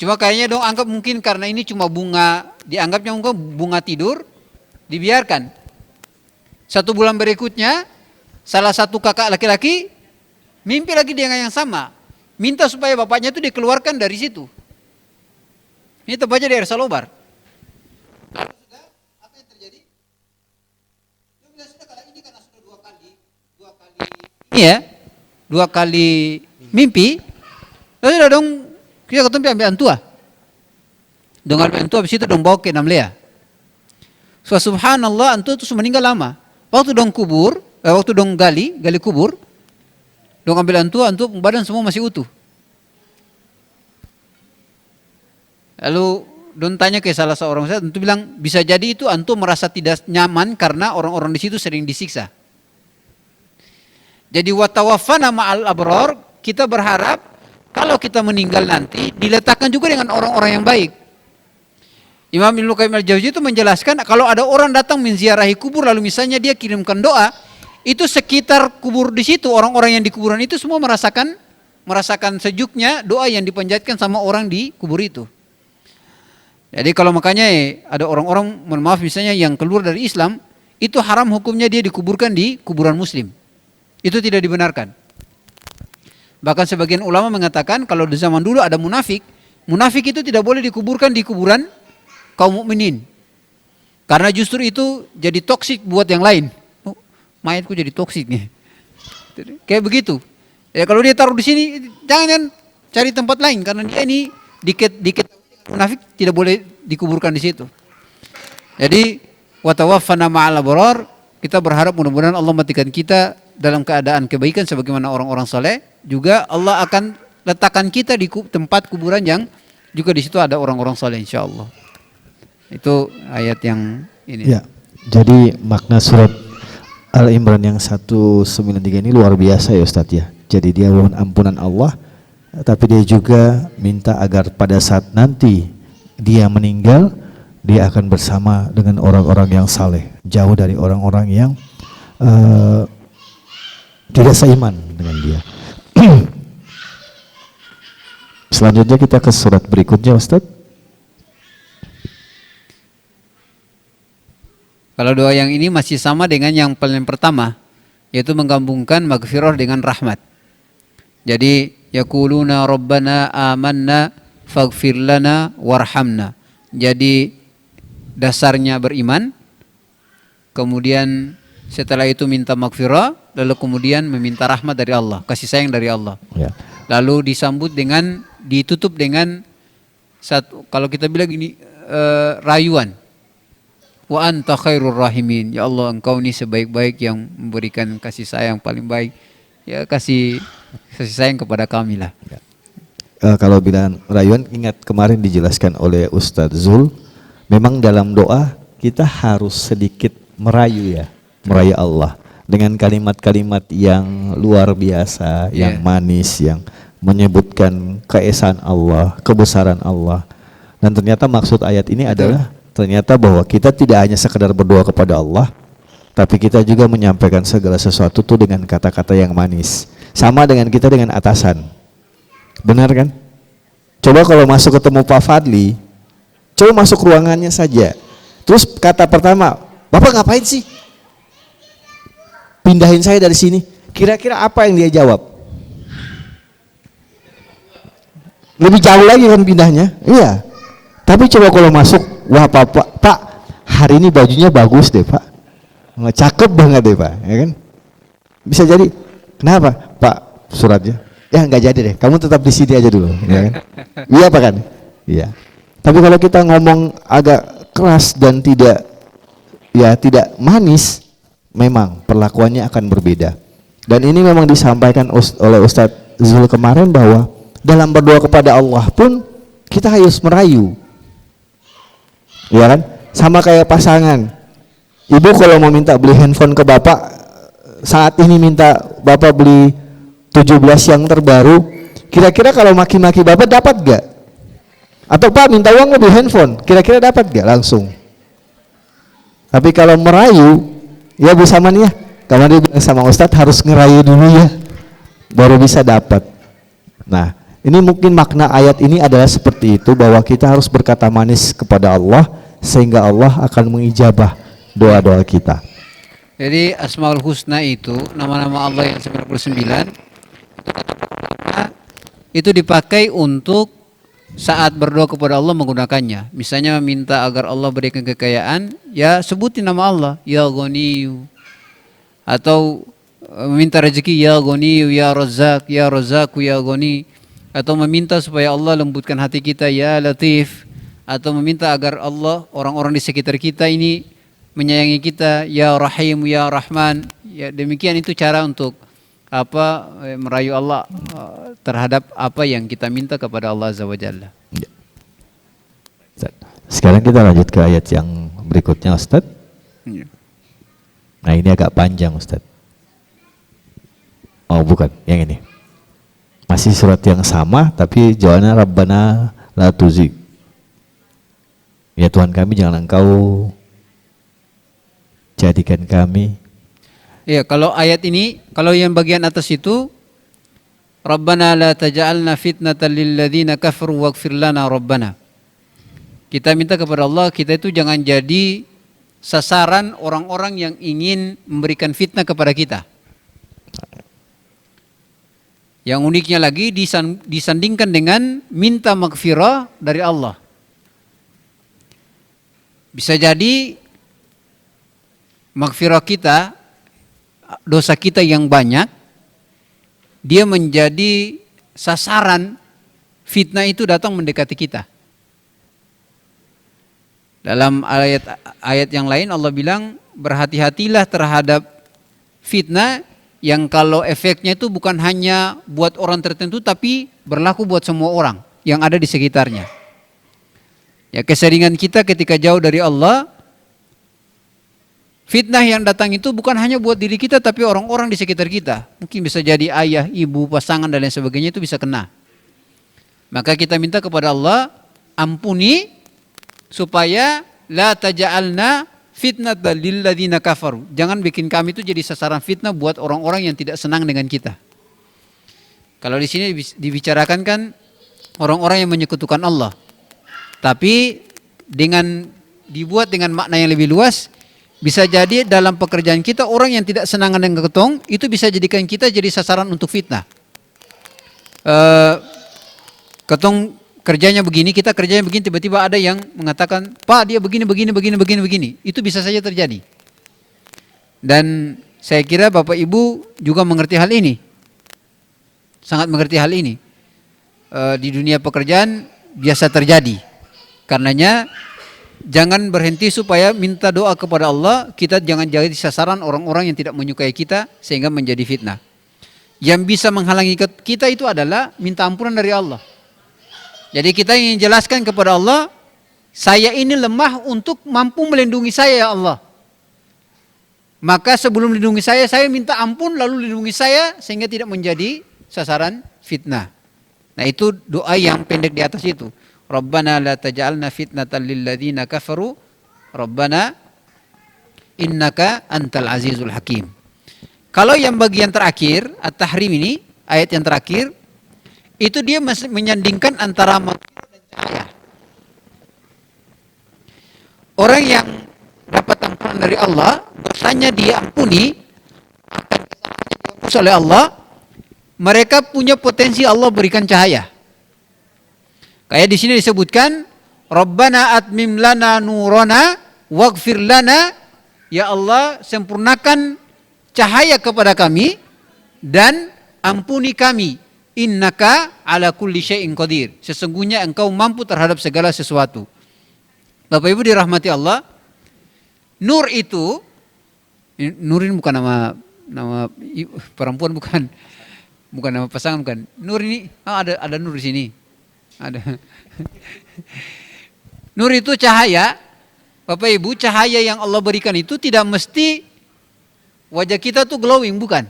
Cuma kayaknya dong anggap mungkin karena ini cuma bunga, dianggapnya mungkin bunga tidur, dibiarkan. 1 bulan berikutnya, salah satu kakak laki-laki mimpi lagi dengan yang sama, minta supaya bapaknya itu dikeluarkan dari situ. Ini tepatnya di Air Salobar. Lalu sudah, apa yang terjadi? Dia bilang sudah kalau ini karena sudah 2 kali, ini ya, 2 kali mimpi, lalu sudah dong. Kita ketemu ambil antua. Dong ambil antua habis itu dong bawa ke Namlea. So subhanallah antua itu meninggal lama. Waktu dong kubur, waktu dong gali kubur, dong ambil antua badan semua masih utuh. Lalu dong tanya ke salah seorang saya, tentu bilang bisa jadi itu antua merasa tidak nyaman karena orang-orang di situ sering disiksa. Jadi wa tawaffana ma'al abrar, kita berharap kalau kita meninggal nanti diletakkan juga dengan orang-orang yang baik. Imam Ibnu Qayyim al-Jauziyah itu menjelaskan kalau ada orang datang menziarahi kubur lalu misalnya dia kirimkan doa, itu sekitar kubur di situ orang-orang yang di kuburan itu semua merasakan sejuknya doa yang dipanjatkan sama orang di kubur itu. Jadi kalau makanya ada orang-orang mohon maaf misalnya yang keluar dari Islam, itu haram hukumnya dia dikuburkan di kuburan muslim. Itu tidak dibenarkan. Bahkan sebagian ulama mengatakan kalau di zaman dulu ada munafik itu tidak boleh dikuburkan di kuburan kaum mukminin. Karena justru itu jadi toksik buat yang lain. Oh, mayatku jadi toksik nih. Kayak begitu. Ya kalau dia taruh di sini, jangan cari tempat lain karena dia ini dikit munafik tidak boleh dikuburkan di situ. Jadi wa tawaffana ma'al abrar, kita berharap mudah-mudahan Allah matikan kita dalam keadaan kebaikan sebagaimana orang-orang saleh. Juga Allah akan letakkan kita di tempat kuburan yang juga di situ ada orang-orang saleh insyaallah. Itu ayat yang ini. Ya. Jadi makna surat Al-Imran yang 193 ini luar biasa ya Ustadz ya. Jadi dia mohon ampunan Allah, tapi dia juga minta agar pada saat nanti dia meninggal, dia akan bersama dengan orang-orang yang saleh, jauh dari orang-orang yang tidak seiman dengan dia. Selanjutnya kita ke surat berikutnya Ustadz. Kalau doa yang ini masih sama dengan yang paling pertama, yaitu menggabungkan maghfirah dengan rahmat. Jadi yaquluna rabbana amanna faghfir lana warhamna. Jadi dasarnya beriman, kemudian setelah itu minta maghfirah, lalu kemudian meminta rahmat dari Allah, kasih sayang dari Allah. Ya. Lalu disambut dengan, ditutup dengan satu, kalau kita bilang gini, rayuan. Wa anta khairur rahimin. Ya Allah, engkau ini sebaik-baik yang memberikan kasih sayang paling baik. Ya kasih sayang kepada kami lah. Ya. Kalau bilang rayuan, ingat kemarin dijelaskan oleh Ustadz Zul, memang dalam doa kita harus sedikit merayu ya, merayu Allah dengan kalimat-kalimat yang luar biasa, yang manis, yang menyebutkan keesaan Allah, kebesaran Allah. Dan ternyata maksud ayat ini adalah ternyata bahwa kita tidak hanya sekedar berdoa kepada Allah, tapi kita juga menyampaikan segala sesuatu itu dengan kata-kata yang manis. Sama dengan kita dengan atasan. Benar kan? Coba kalau masuk ketemu Pak Fadli, coba masuk ruangannya saja. Terus kata pertama, Bapak ngapain sih? Pindahin saya dari sini. Kira-kira apa yang dia jawab? Lebih jauh lagi kan pindahnya? Iya. Tapi coba kalau masuk, wah Pak, hari ini bajunya bagus deh Pak, cakep banget deh Pak, ya kan? Bisa jadi, kenapa Pak suratnya? Ya nggak jadi deh, kamu tetap di sini aja dulu, ya kan? Iya Pak kan? Iya. Tapi kalau kita ngomong agak keras dan tidak manis, memang perlakuannya akan berbeda. Dan ini memang disampaikan oleh Ustadz Zul kemarin bahwa dalam berdoa kepada Allah pun kita harus merayu. Ya kan? Sama kayak pasangan. Ibu kalau mau minta beli handphone ke bapak, saat ini minta bapak beli 17 yang terbaru, kira-kira kalau maki-maki bapak dapat gak? Atau Pak minta uang mau beli handphone, kira-kira dapat gak langsung? Tapi kalau merayu, ya Bu Saman ya, kemarin dia bilang sama Ustadz harus ngerayu dulu ya, baru bisa dapat. Nah, ini mungkin makna ayat ini adalah seperti itu, bahwa kita harus berkata manis kepada Allah sehingga Allah akan mengijabah doa-doa kita. Jadi Asmaul Husna itu nama-nama Allah yang 99 itu dipakai untuk saat berdoa kepada Allah menggunakannya. Misalnya minta agar Allah berikan kekayaan, ya sebutin nama Allah, ya Ghaniyu. Atau meminta rezeki, ya Ghaniyu, ya Razzaq, ya Razzaku, ya Ghani. Atau meminta supaya Allah lembutkan hati kita, ya Latif. Atau meminta agar Allah, orang-orang di sekitar kita ini menyayangi kita, ya Rahim, ya Rahman. Ya demikian itu cara untuk merayu Allah terhadap apa yang kita minta kepada Allah Azza wa Jalla. Ya. Sekarang kita lanjut ke ayat yang berikutnya Ustaz. Ya. Nah ini agak panjang Ustaz. Oh bukan, yang ini. Masih surat yang sama tapi jawabannya Rabbana la tuzigh. Ya Tuhan kami jangan Engkau jadikan kami. Ya, kalau ayat ini, kalau yang bagian atas itu Rabbana la taj'alna fitnatan lil ladzina kafaru waghfir lana Rabbana. Kita minta kepada Allah, kita itu jangan jadi sasaran orang-orang yang ingin memberikan fitnah kepada kita. Yang uniknya lagi disandingkan dengan minta maghfirah dari Allah. Bisa jadi maghfirah kita, dosa kita yang banyak, dia menjadi sasaran fitnah itu datang mendekati kita. Dalam ayat yang lain Allah bilang, berhati-hatilah terhadap fitnah yang kalau efeknya itu bukan hanya buat orang tertentu tapi berlaku buat semua orang yang ada di sekitarnya. Ya, keseringan kita ketika jauh dari Allah, fitnah yang datang itu bukan hanya buat diri kita tapi orang-orang di sekitar kita. Mungkin bisa jadi ayah, ibu, pasangan dan lain sebagainya itu bisa kena. Maka kita minta kepada Allah, ampuni supaya la taja'alna fitnatan lil ladzina kafaru. Jangan bikin kami itu jadi sasaran fitnah buat orang-orang yang tidak senang dengan kita. Kalau di sini dibicarakan kan orang-orang yang menyekutukan Allah. Tapi dibuat dengan makna yang lebih luas, bisa jadi dalam pekerjaan kita orang yang tidak senang dengan ketong itu bisa jadikan kita jadi sasaran untuk fitnah. Ketong kerjanya begini, kita kerjanya begini, tiba-tiba ada yang mengatakan, Pak dia begini. Itu bisa saja terjadi. Dan saya kira Bapak Ibu juga mengerti hal ini. Sangat mengerti hal ini. Di dunia pekerjaan biasa terjadi. Karenanya jangan berhenti supaya minta doa kepada Allah, kita jangan jadi sasaran orang-orang yang tidak menyukai kita sehingga menjadi fitnah. Yang bisa menghalangi kita itu adalah minta ampunan dari Allah. Jadi kita ingin jelaskan kepada Allah, saya ini lemah untuk mampu melindungi saya ya Allah. Maka sebelum lindungi saya minta ampun lalu lindungi saya sehingga tidak menjadi sasaran fitnah. Nah itu doa yang pendek di atas itu. Rabbana la taj'alna fitnatan lil ladzina kafaru. Rabbana innaka antal azizul hakim. Kalau yang bagian terakhir, At-Tahrim ini, ayat yang terakhir, itu dia menyandingkan antara maghfirah dan cahaya. Orang yang dapat ampunan dari Allah, dosanya dia ampuni, akan kesalahannya dihapus oleh Allah, mereka punya potensi Allah berikan cahaya. Kayak di sini disebutkan, Rabbana atmim lana nurana waghfir lana, ya Allah sempurnakan cahaya kepada kami dan ampuni kami. Innaka ala kulli syai'in qadir. Sesungguhnya engkau mampu terhadap segala sesuatu. Bapak Ibu dirahmati Allah, nur itu, nur ini bukan nama perempuan, bukan nama pasangan, bukan. Nur ini ada nur di sini. Ada. Nur itu cahaya. Bapak Ibu, cahaya yang Allah berikan itu tidak mesti wajah kita tuh glowing, bukan.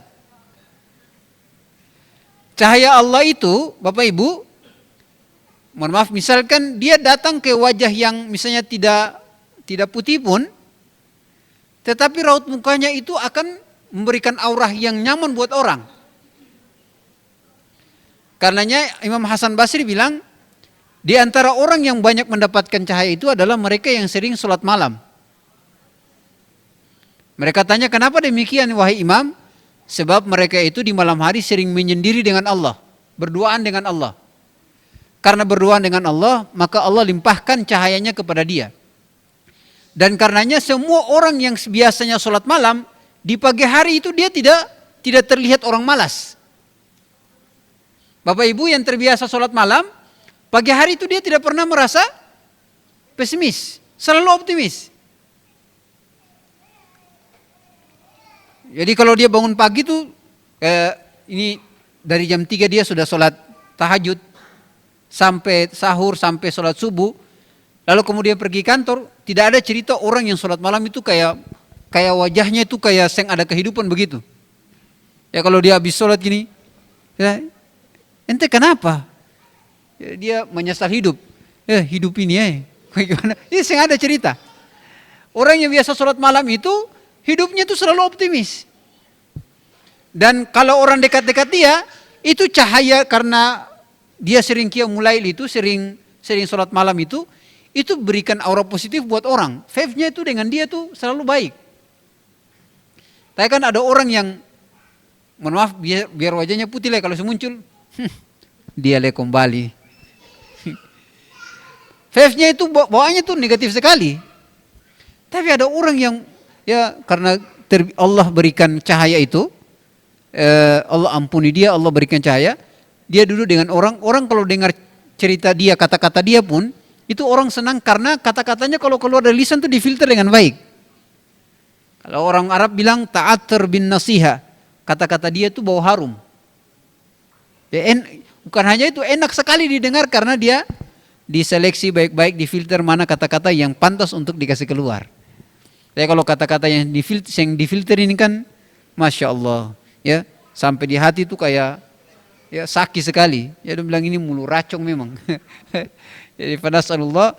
Cahaya Allah itu, Bapak Ibu, mohon maaf, misalkan dia datang ke wajah yang misalnya tidak putih pun, tetapi raut mukanya itu akan memberikan aura yang nyaman buat orang. Karenanya Imam Hasan Basri bilang, di antara orang yang banyak mendapatkan cahaya itu adalah mereka yang sering sholat malam. Mereka tanya, kenapa demikian wahai Imam? Sebab mereka itu di malam hari sering menyendiri dengan Allah, berduaan dengan Allah. Karena berduaan dengan Allah, maka Allah limpahkan cahayanya kepada dia. Dan karenanya semua orang yang biasanya sholat malam, di pagi hari itu dia tidak terlihat orang malas. Bapak Ibu yang terbiasa sholat malam, pagi hari itu dia tidak pernah merasa pesimis, selalu optimis. Jadi kalau dia bangun pagi tuh, ini dari jam 3 dia sudah sholat tahajud, sampai sahur, sampai sholat subuh, lalu kemudian pergi kantor, tidak ada cerita orang yang sholat malam itu kayak wajahnya itu kayak seng ada kehidupan begitu. Ya kalau dia habis sholat gini, ya, ente kenapa? Ya, dia menyesal hidup. Hidup ini bagaimana? Ini seng ada cerita. Orang yang biasa sholat malam itu, hidupnya itu selalu optimis. Dan kalau orang dekat-dekat dia, itu cahaya karena dia sering qiyamul lail itu, sering sholat malam itu berikan aura positif buat orang. Vibe-nya itu dengan dia tuh selalu baik. Tapi kan ada orang yang, mohon maaf, biar wajahnya putih lah, kalau semuncul, dia kembali. Vibe-nya itu bawaannya tuh negatif sekali. Tapi ada orang yang ya karena Allah berikan cahaya itu, Allah ampuni dia, Allah berikan cahaya, dia duduk dengan orang kalau dengar cerita dia, kata-kata dia pun, itu orang senang karena kata-katanya kalau keluar dari lisan itu difilter dengan baik. Kalau orang Arab bilang ta'athur bin nasiha, kata-kata dia itu bau harum. Ya, bukan hanya itu, enak sekali didengar karena dia diseleksi baik-baik, difilter mana kata-kata yang pantas untuk dikasih keluar. Tapi kalau kata-kata yang difilter ini kan, masya Allah, ya sampai di hati itu kayak ya sakit sekali. Ya dia bilang ini mulu racun memang. Jadi pada Allah,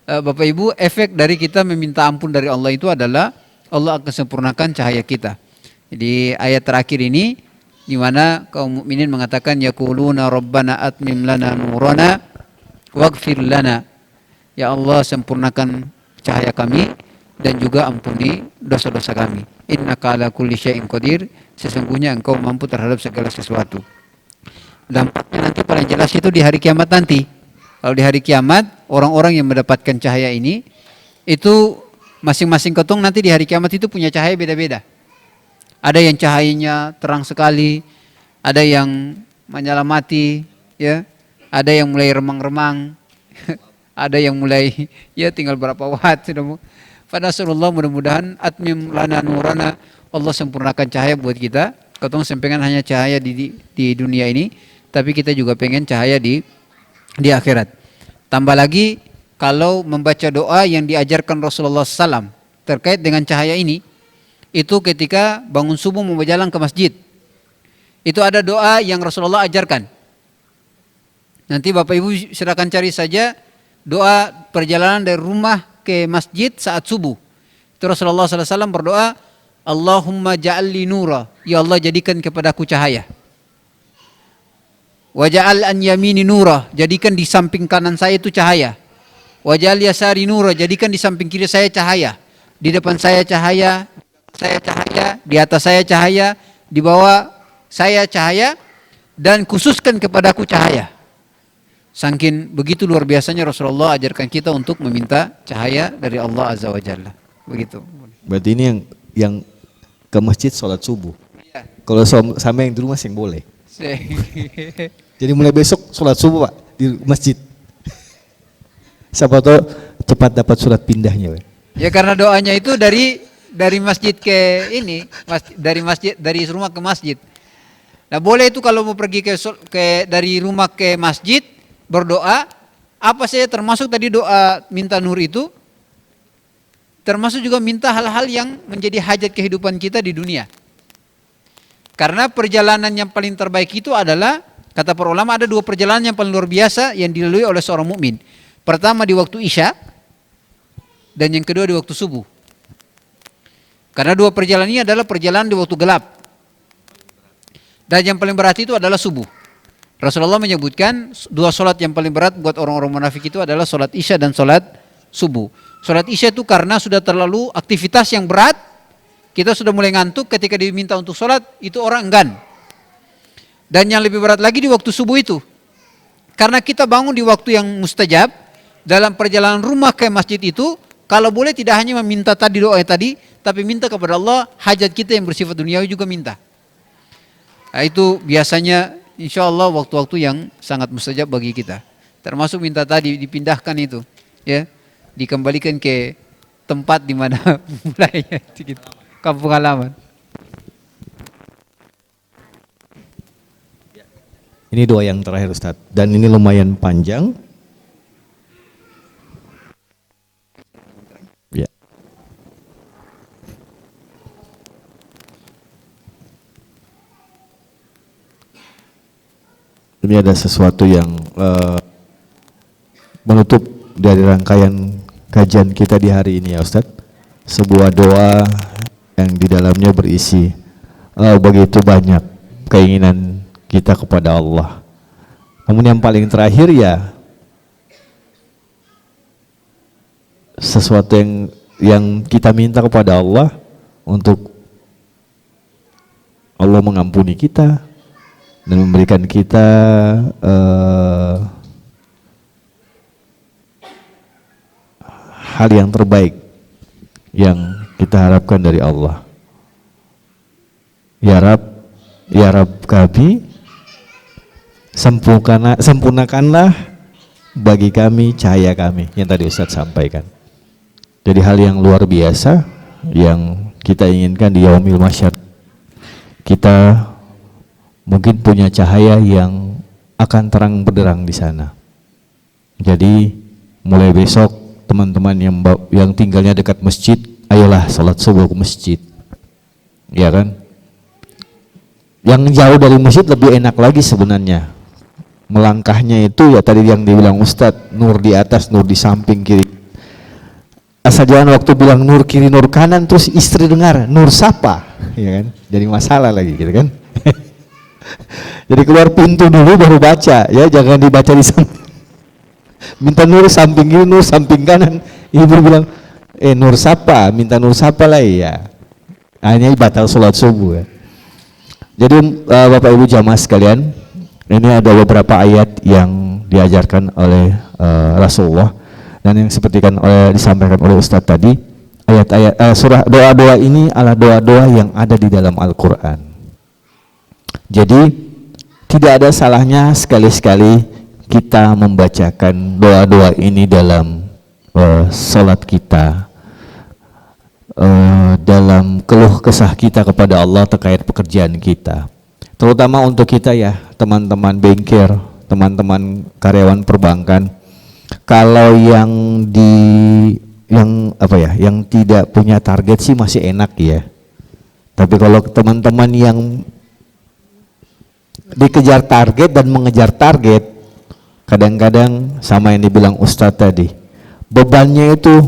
Bapak Ibu, efek dari kita meminta ampun dari Allah itu adalah Allah akan sempurnakan cahaya kita. Jadi ayat terakhir ini di mana kaum mukminin mengatakan yaquluna rabbana atmim lana nurana waghfir lana. Ya Allah, sempurnakan cahaya kami dan juga ampuni dosa-dosa kami. Innaka ala kulli syai'in qadir. Sesungguhnya Engkau mampu terhadap segala sesuatu. Dampaknya nanti paling jelas itu di hari kiamat nanti. Kalau di hari kiamat orang-orang yang mendapatkan cahaya ini itu masing-masing ketong nanti di hari kiamat itu punya cahaya beda-beda. Ada yang cahayanya terang sekali, ada yang menyala mati, ya, ada yang mulai remang-remang, ada yang mulai ya tinggal berapa watt. Pada Rasulullah mudah-mudahan atmim lana nurana, Allah sempurnakan cahaya buat kita. Ketong pengen hanya cahaya di dunia ini, tapi kita juga pengen cahaya di akhirat. Tambah lagi kalau membaca doa yang diajarkan Rasulullah SAW terkait dengan cahaya ini, itu ketika bangun subuh mau berjalan ke masjid, itu ada doa yang Rasulullah ajarkan. Nanti Bapak Ibu silakan cari saja doa perjalanan dari rumah ke masjid saat subuh. Itu Rasulullah SAW berdoa, Allahumma ja'alli nura, ya Allah jadikan kepadaku cahaya. Waja'al an yamini nura, jadikan di samping kanan saya itu cahaya. Waja'al yasari nura, jadikan di samping kiri saya cahaya. Di depan saya cahaya, di atas saya cahaya, di bawah saya cahaya, dan khususkan kepadaku cahaya. Saking begitu luar biasanya Rasulullah ajarkan kita untuk meminta cahaya dari Allah Azza wa Jalla. Begitu. Berarti ini yang ke masjid sholat subuh. Ya. Kalau sama yang di rumah sih boleh. Jadi mulai besok sholat subuh Pak di masjid. Siapa tahu cepat dapat surat pindahnya. Pak. Ya karena doanya itu dari masjid ke ini, dari rumah ke masjid. Nah boleh itu kalau mau pergi dari rumah ke masjid berdoa, apa saja termasuk tadi doa minta nur itu, termasuk juga minta hal-hal yang menjadi hajat kehidupan kita di dunia. Karena perjalanan yang paling terbaik itu adalah, kata para ulama ada dua perjalanan yang paling luar biasa yang dilalui oleh seorang mukmin. Pertama di waktu Isya, dan yang kedua di waktu subuh. Karena dua perjalanan ini adalah perjalanan di waktu gelap. Dan yang paling berat itu adalah subuh. Rasulullah menyebutkan dua sholat yang paling berat buat orang-orang munafik itu adalah sholat Isya dan sholat subuh. Sholat Isya itu karena sudah terlalu aktivitas yang berat, kita sudah mulai ngantuk, ketika diminta untuk sholat itu orang enggan. Dan yang lebih berat lagi di waktu subuh itu, karena kita bangun di waktu yang mustajab. Dalam perjalanan rumah ke masjid itu, kalau boleh tidak hanya meminta tadi doa tadi, tapi minta kepada Allah hajat kita yang bersifat duniawi juga minta. Nah, itu biasanya insya Allah waktu-waktu yang sangat mustajab bagi kita. Termasuk minta tadi dipindahkan itu, ya, dikembalikan ke tempat di mana mulainya, kampung halaman. Ini doa yang terakhir Ustaz, dan ini lumayan panjang. Ya. Ini ada sesuatu yang menutup dari rangkaian kajian kita di hari ini ya Ustaz. Sebuah doa yang di dalamnya berisi begitu banyak keinginan kita kepada Allah. Namun yang paling terakhir ya sesuatu yang kita minta kepada Allah untuk Allah mengampuni kita dan memberikan kita hal yang terbaik yang kita harapkan dari Allah. Ya Rab kami, sempurnakanlah bagi kami cahaya kami, yang tadi Ustadz sampaikan. Jadi hal yang luar biasa yang kita inginkan di Yaumil Mahsyar. Kita mungkin punya cahaya yang akan terang benderang di sana. Jadi mulai besok teman-teman yang tinggalnya dekat masjid, ayolah salat subuh ke masjid. Ya kan? Yang jauh dari masjid lebih enak lagi sebenarnya. Melangkahnya itu ya tadi yang dibilang Ustadz, nur di atas, nur di samping kiri. Asal jangan waktu bilang nur kiri, nur kanan, terus istri dengar nur sapa, ya kan? Jadi masalah lagi gitu kan? Jadi keluar pintu dulu baru baca, ya jangan dibaca di samping. Minta nur samping kiri, nur samping kanan. Ibu bilang, nur sapa, minta nur sapa lah ya. Hanya batal sholat subuh ya. Jadi Bapak Ibu jamaah sekalian, ini ada beberapa ayat yang diajarkan oleh Rasulullah dan yang seperti kan disampaikan oleh Ustadz tadi. Ayat-ayat surah doa-doa ini adalah doa-doa yang ada di dalam Al-Quran. Jadi tidak ada salahnya sekali-sekali kita membacakan doa-doa ini dalam salat kita, dalam keluh kesah kita kepada Allah terkait pekerjaan kita, terutama untuk kita ya teman-teman bankir, teman-teman karyawan perbankan. Kalau yang tidak punya target sih masih enak ya, tapi kalau teman-teman yang dikejar target dan mengejar target, kadang-kadang sama yang dibilang Ustadz tadi, bebannya itu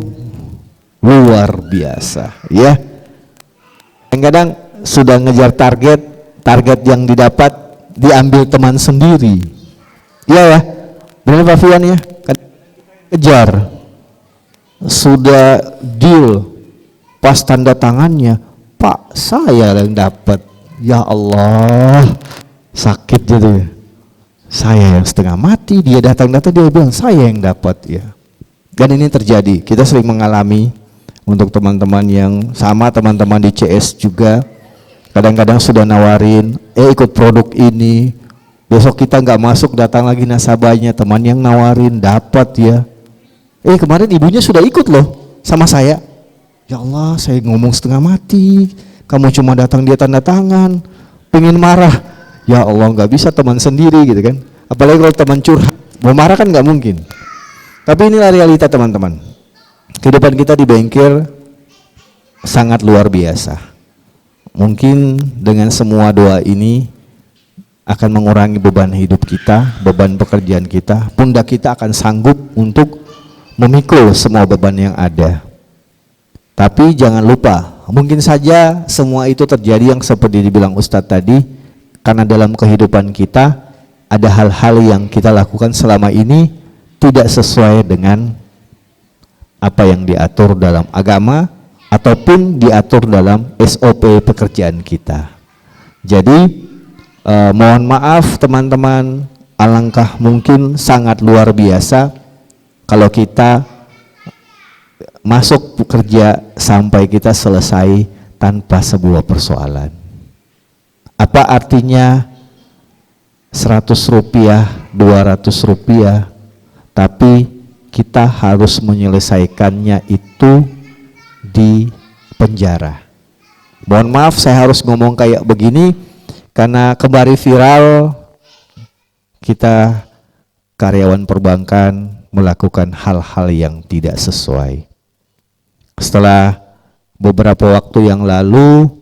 luar biasa ya. Kadang-kadang sudah ngejar target yang didapat diambil teman sendiri. Iya ya, benar Pak Fian ya, kejar sudah deal, pas tanda tangannya Pak saya yang dapat. Ya Allah, sakit gitu ya. Saya yang setengah mati, dia datang dia bilang saya yang dapat ya. Dan ini terjadi, kita sering mengalami. Untuk teman-teman yang sama, teman-teman di CS juga kadang-kadang sudah nawarin, ikut produk ini, besok kita nggak masuk, datang lagi nasabahnya, teman yang nawarin dapat ya. Kemarin ibunya sudah ikut loh sama saya. Ya Allah, saya ngomong setengah mati, kamu cuma datang dia tanda tangan, pengen marah. Ya Allah, nggak bisa teman sendiri gitu kan. Apalagi kalau teman curhat, mau marah kan nggak mungkin. Tapi inilah realita teman-teman. Kehidupan kita di bengkel sangat luar biasa. Mungkin dengan semua doa ini akan mengurangi beban hidup kita, beban pekerjaan kita. Pundak kita akan sanggup untuk memikul semua beban yang ada. Tapi jangan lupa, mungkin saja semua itu terjadi yang seperti dibilang Ustadz tadi, karena dalam kehidupan kita ada hal-hal yang kita lakukan selama ini tidak sesuai dengan apa yang diatur dalam agama ataupun diatur dalam SOP pekerjaan kita. Jadi mohon maaf teman-teman, alangkah mungkin sangat luar biasa kalau kita masuk bekerja sampai kita selesai tanpa sebuah persoalan. Apa artinya 100 rupiah, 200 rupiah, tapi kita harus menyelesaikannya itu di penjara. Mohon maaf saya harus ngomong kayak begini karena kembali viral kita karyawan perbankan melakukan hal-hal yang tidak sesuai. Setelah beberapa waktu yang lalu,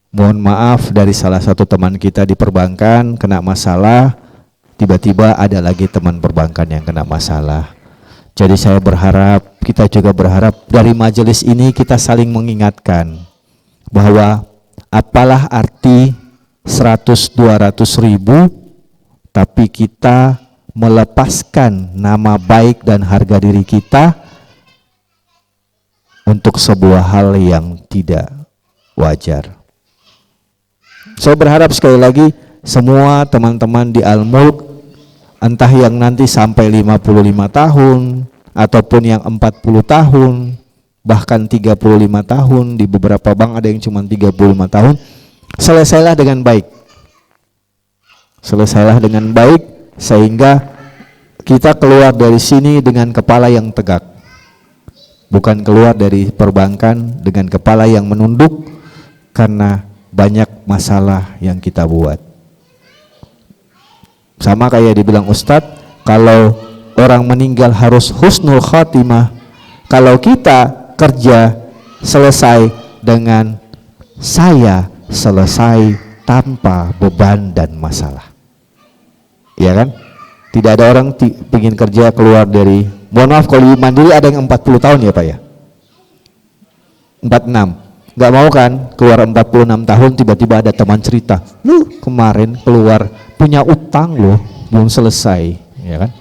mohon maaf dari salah satu teman kita di perbankan kena masalah, tiba-tiba ada lagi teman perbankan yang kena masalah. Jadi saya berharap, kita juga berharap dari majelis ini kita saling mengingatkan bahwa apalah arti 100-200 ribu tapi kita melepaskan nama baik dan harga diri kita untuk sebuah hal yang tidak wajar. Saya berharap sekali lagi semua teman-teman di Al-Mulk, entah yang nanti sampai 55 tahun ataupun yang 40 tahun, bahkan 35 tahun, di beberapa bank ada yang cuma 35 tahun, selesailah dengan baik. Selesailah dengan baik sehingga kita keluar dari sini dengan kepala yang tegak. Bukan keluar dari perbankan dengan kepala yang menunduk karena banyak masalah yang kita buat. Sama kayak dibilang Ustadz, kalau orang meninggal harus husnul khatimah. Kalau kita kerja selesai dengan saya selesai tanpa beban dan masalah. Ya kan? Tidak ada orang ingin kerja keluar dari, mohon maaf kalau mandiri ada yang 40 tahun ya Pak ya? 46. Nggak mau kan keluar 46 tahun tiba-tiba ada teman cerita, lu kemarin keluar punya utang loh belum selesai, ya kan?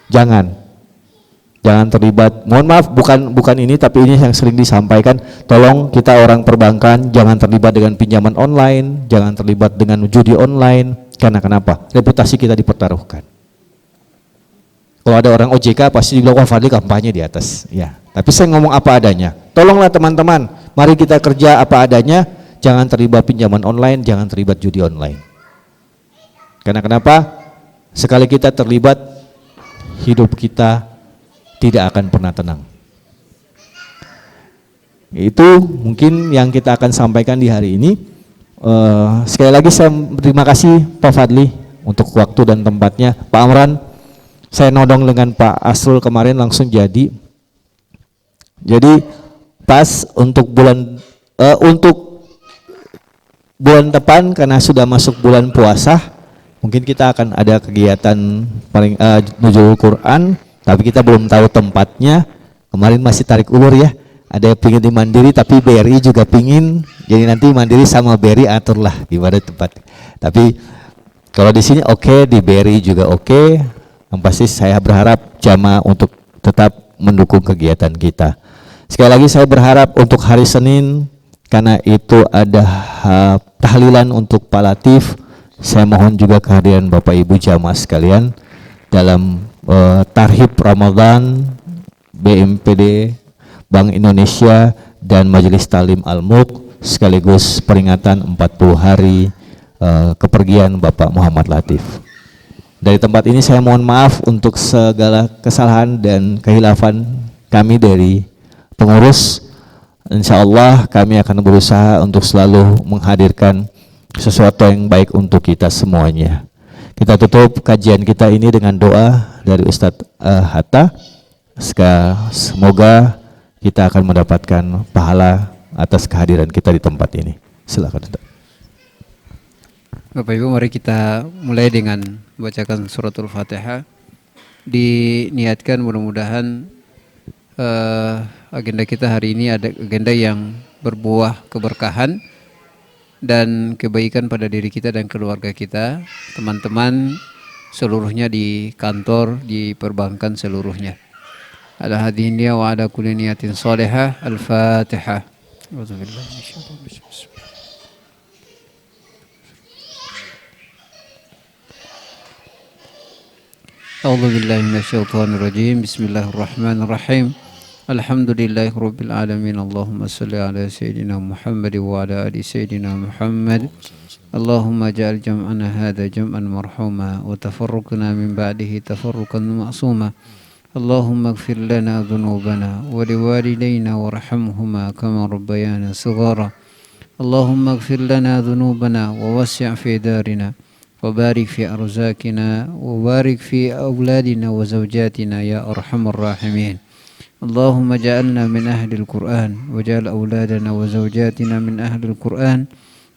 Jangan terlibat. Mohon maaf bukan ini, tapi ini yang sering disampaikan. Tolong kita orang perbankan jangan terlibat dengan pinjaman online, jangan terlibat dengan judi online. Karena kenapa? Reputasi kita dipertaruhkan. Kalau ada orang OJK pasti dibilang wah Fadli kampanye di atas. Ya. Tapi saya ngomong apa adanya. Tolonglah teman-teman, mari kita kerja apa adanya. Jangan terlibat pinjaman online, jangan terlibat judi online. Karena kenapa? Sekali kita terlibat, hidup kita tidak akan pernah tenang. Itu mungkin yang kita akan sampaikan di hari ini. Sekali lagi saya terima kasih Pak Fadli untuk waktu dan tempatnya. Pak Amran, saya nodong dengan Pak Asrul kemarin langsung jadi pas untuk bulan depan karena sudah masuk bulan puasa, mungkin kita akan ada kegiatan paling nuzul Quran, tapi kita belum tahu tempatnya. Kemarin masih tarik ulur ya. Ada yang pingin di Mandiri tapi BRI juga pingin, jadi nanti Mandiri sama BRI aturlah gimana tempat. Tapi kalau di sini oke, di BRI juga oke. Yang pasti saya berharap jamaah untuk tetap mendukung kegiatan kita. Sekali lagi saya berharap untuk hari Senin karena itu ada tahlilan untuk Pak Latif. Saya mohon juga kehadiran Bapak Ibu jamaah sekalian dalam tarhib Ramadan BMPD Bank Indonesia dan Majelis Talim Al-Mulk sekaligus peringatan 40 hari kepergian Bapak Muhammad Latif. Dari tempat ini saya mohon maaf untuk segala kesalahan dan kehilafan kami dari pengurus. Insya Allah kami akan berusaha untuk selalu menghadirkan sesuatu yang baik untuk kita semuanya. Kita tutup kajian kita ini dengan doa dari Ustadz Hatta. Semoga kita akan mendapatkan pahala atas kehadiran kita di tempat ini. Silakan Ustaz. Bapak Ibu, mari kita mulai dengan membacakan suratul Fatihah. Diniatkan mudah-mudahan agenda kita hari ini ada agenda yang berbuah keberkahan dan kebaikan pada diri kita dan keluarga kita, teman-teman seluruhnya di kantor, di perbankan seluruhnya. Ala hadhihi niyya wa ala kulli niyatin salihah. Al-Fatihah. A'udzu billahi minasyaitonir rajim. Bismillahirrahmanirrahim. Alhamdulillahi rabbil alamin. Allahumma shalli ala sayyidina Muhammad wa ala ali sayyidina Muhammad. Allahumma ja'al jam'ana hadha jam'an marhuma wa tafarruqna min ba'dihi tafarruqan ma'suma. اللهم اغفر لنا ذنوبنا ولوالدينا وارحمهما كما ربيانا صغارا اللهم اغفر لنا ذنوبنا ووسع في دارنا وبارك في أرزاقنا وبارك في أولادنا وزوجاتنا يا أرحم الراحمين اللهم اجعلنا من أهل القرآن واجعل أولادنا وزوجاتنا من أهل القرآن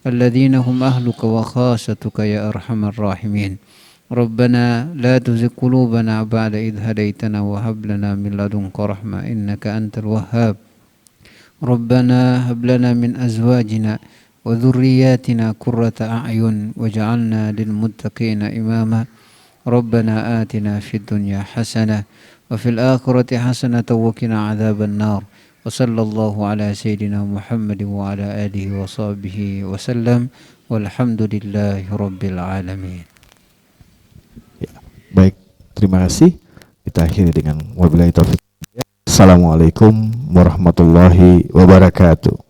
الذين هم أهلك وخاصتك يا أرحم الراحمين ربنا لا تزغ قلوبنا بعد إذ هديتنا وهب لنا من لدنك رحمة إنك أنت الوهاب ربنا هب لنا من أزواجنا وذرياتنا قرة أعين واجعلنا للمتقين إماما ربنا آتنا في الدنيا حسنة وفي الآخرة حسنة وقنا عذاب النار وصلى الله على سيدنا محمد وعلى آله وصحبه وسلم والحمد لله رب العالمين. Baik, terima kasih. Kita akhiri dengan wabillahi taufiq. Wassalamualaikum warahmatullahi wabarakatuh.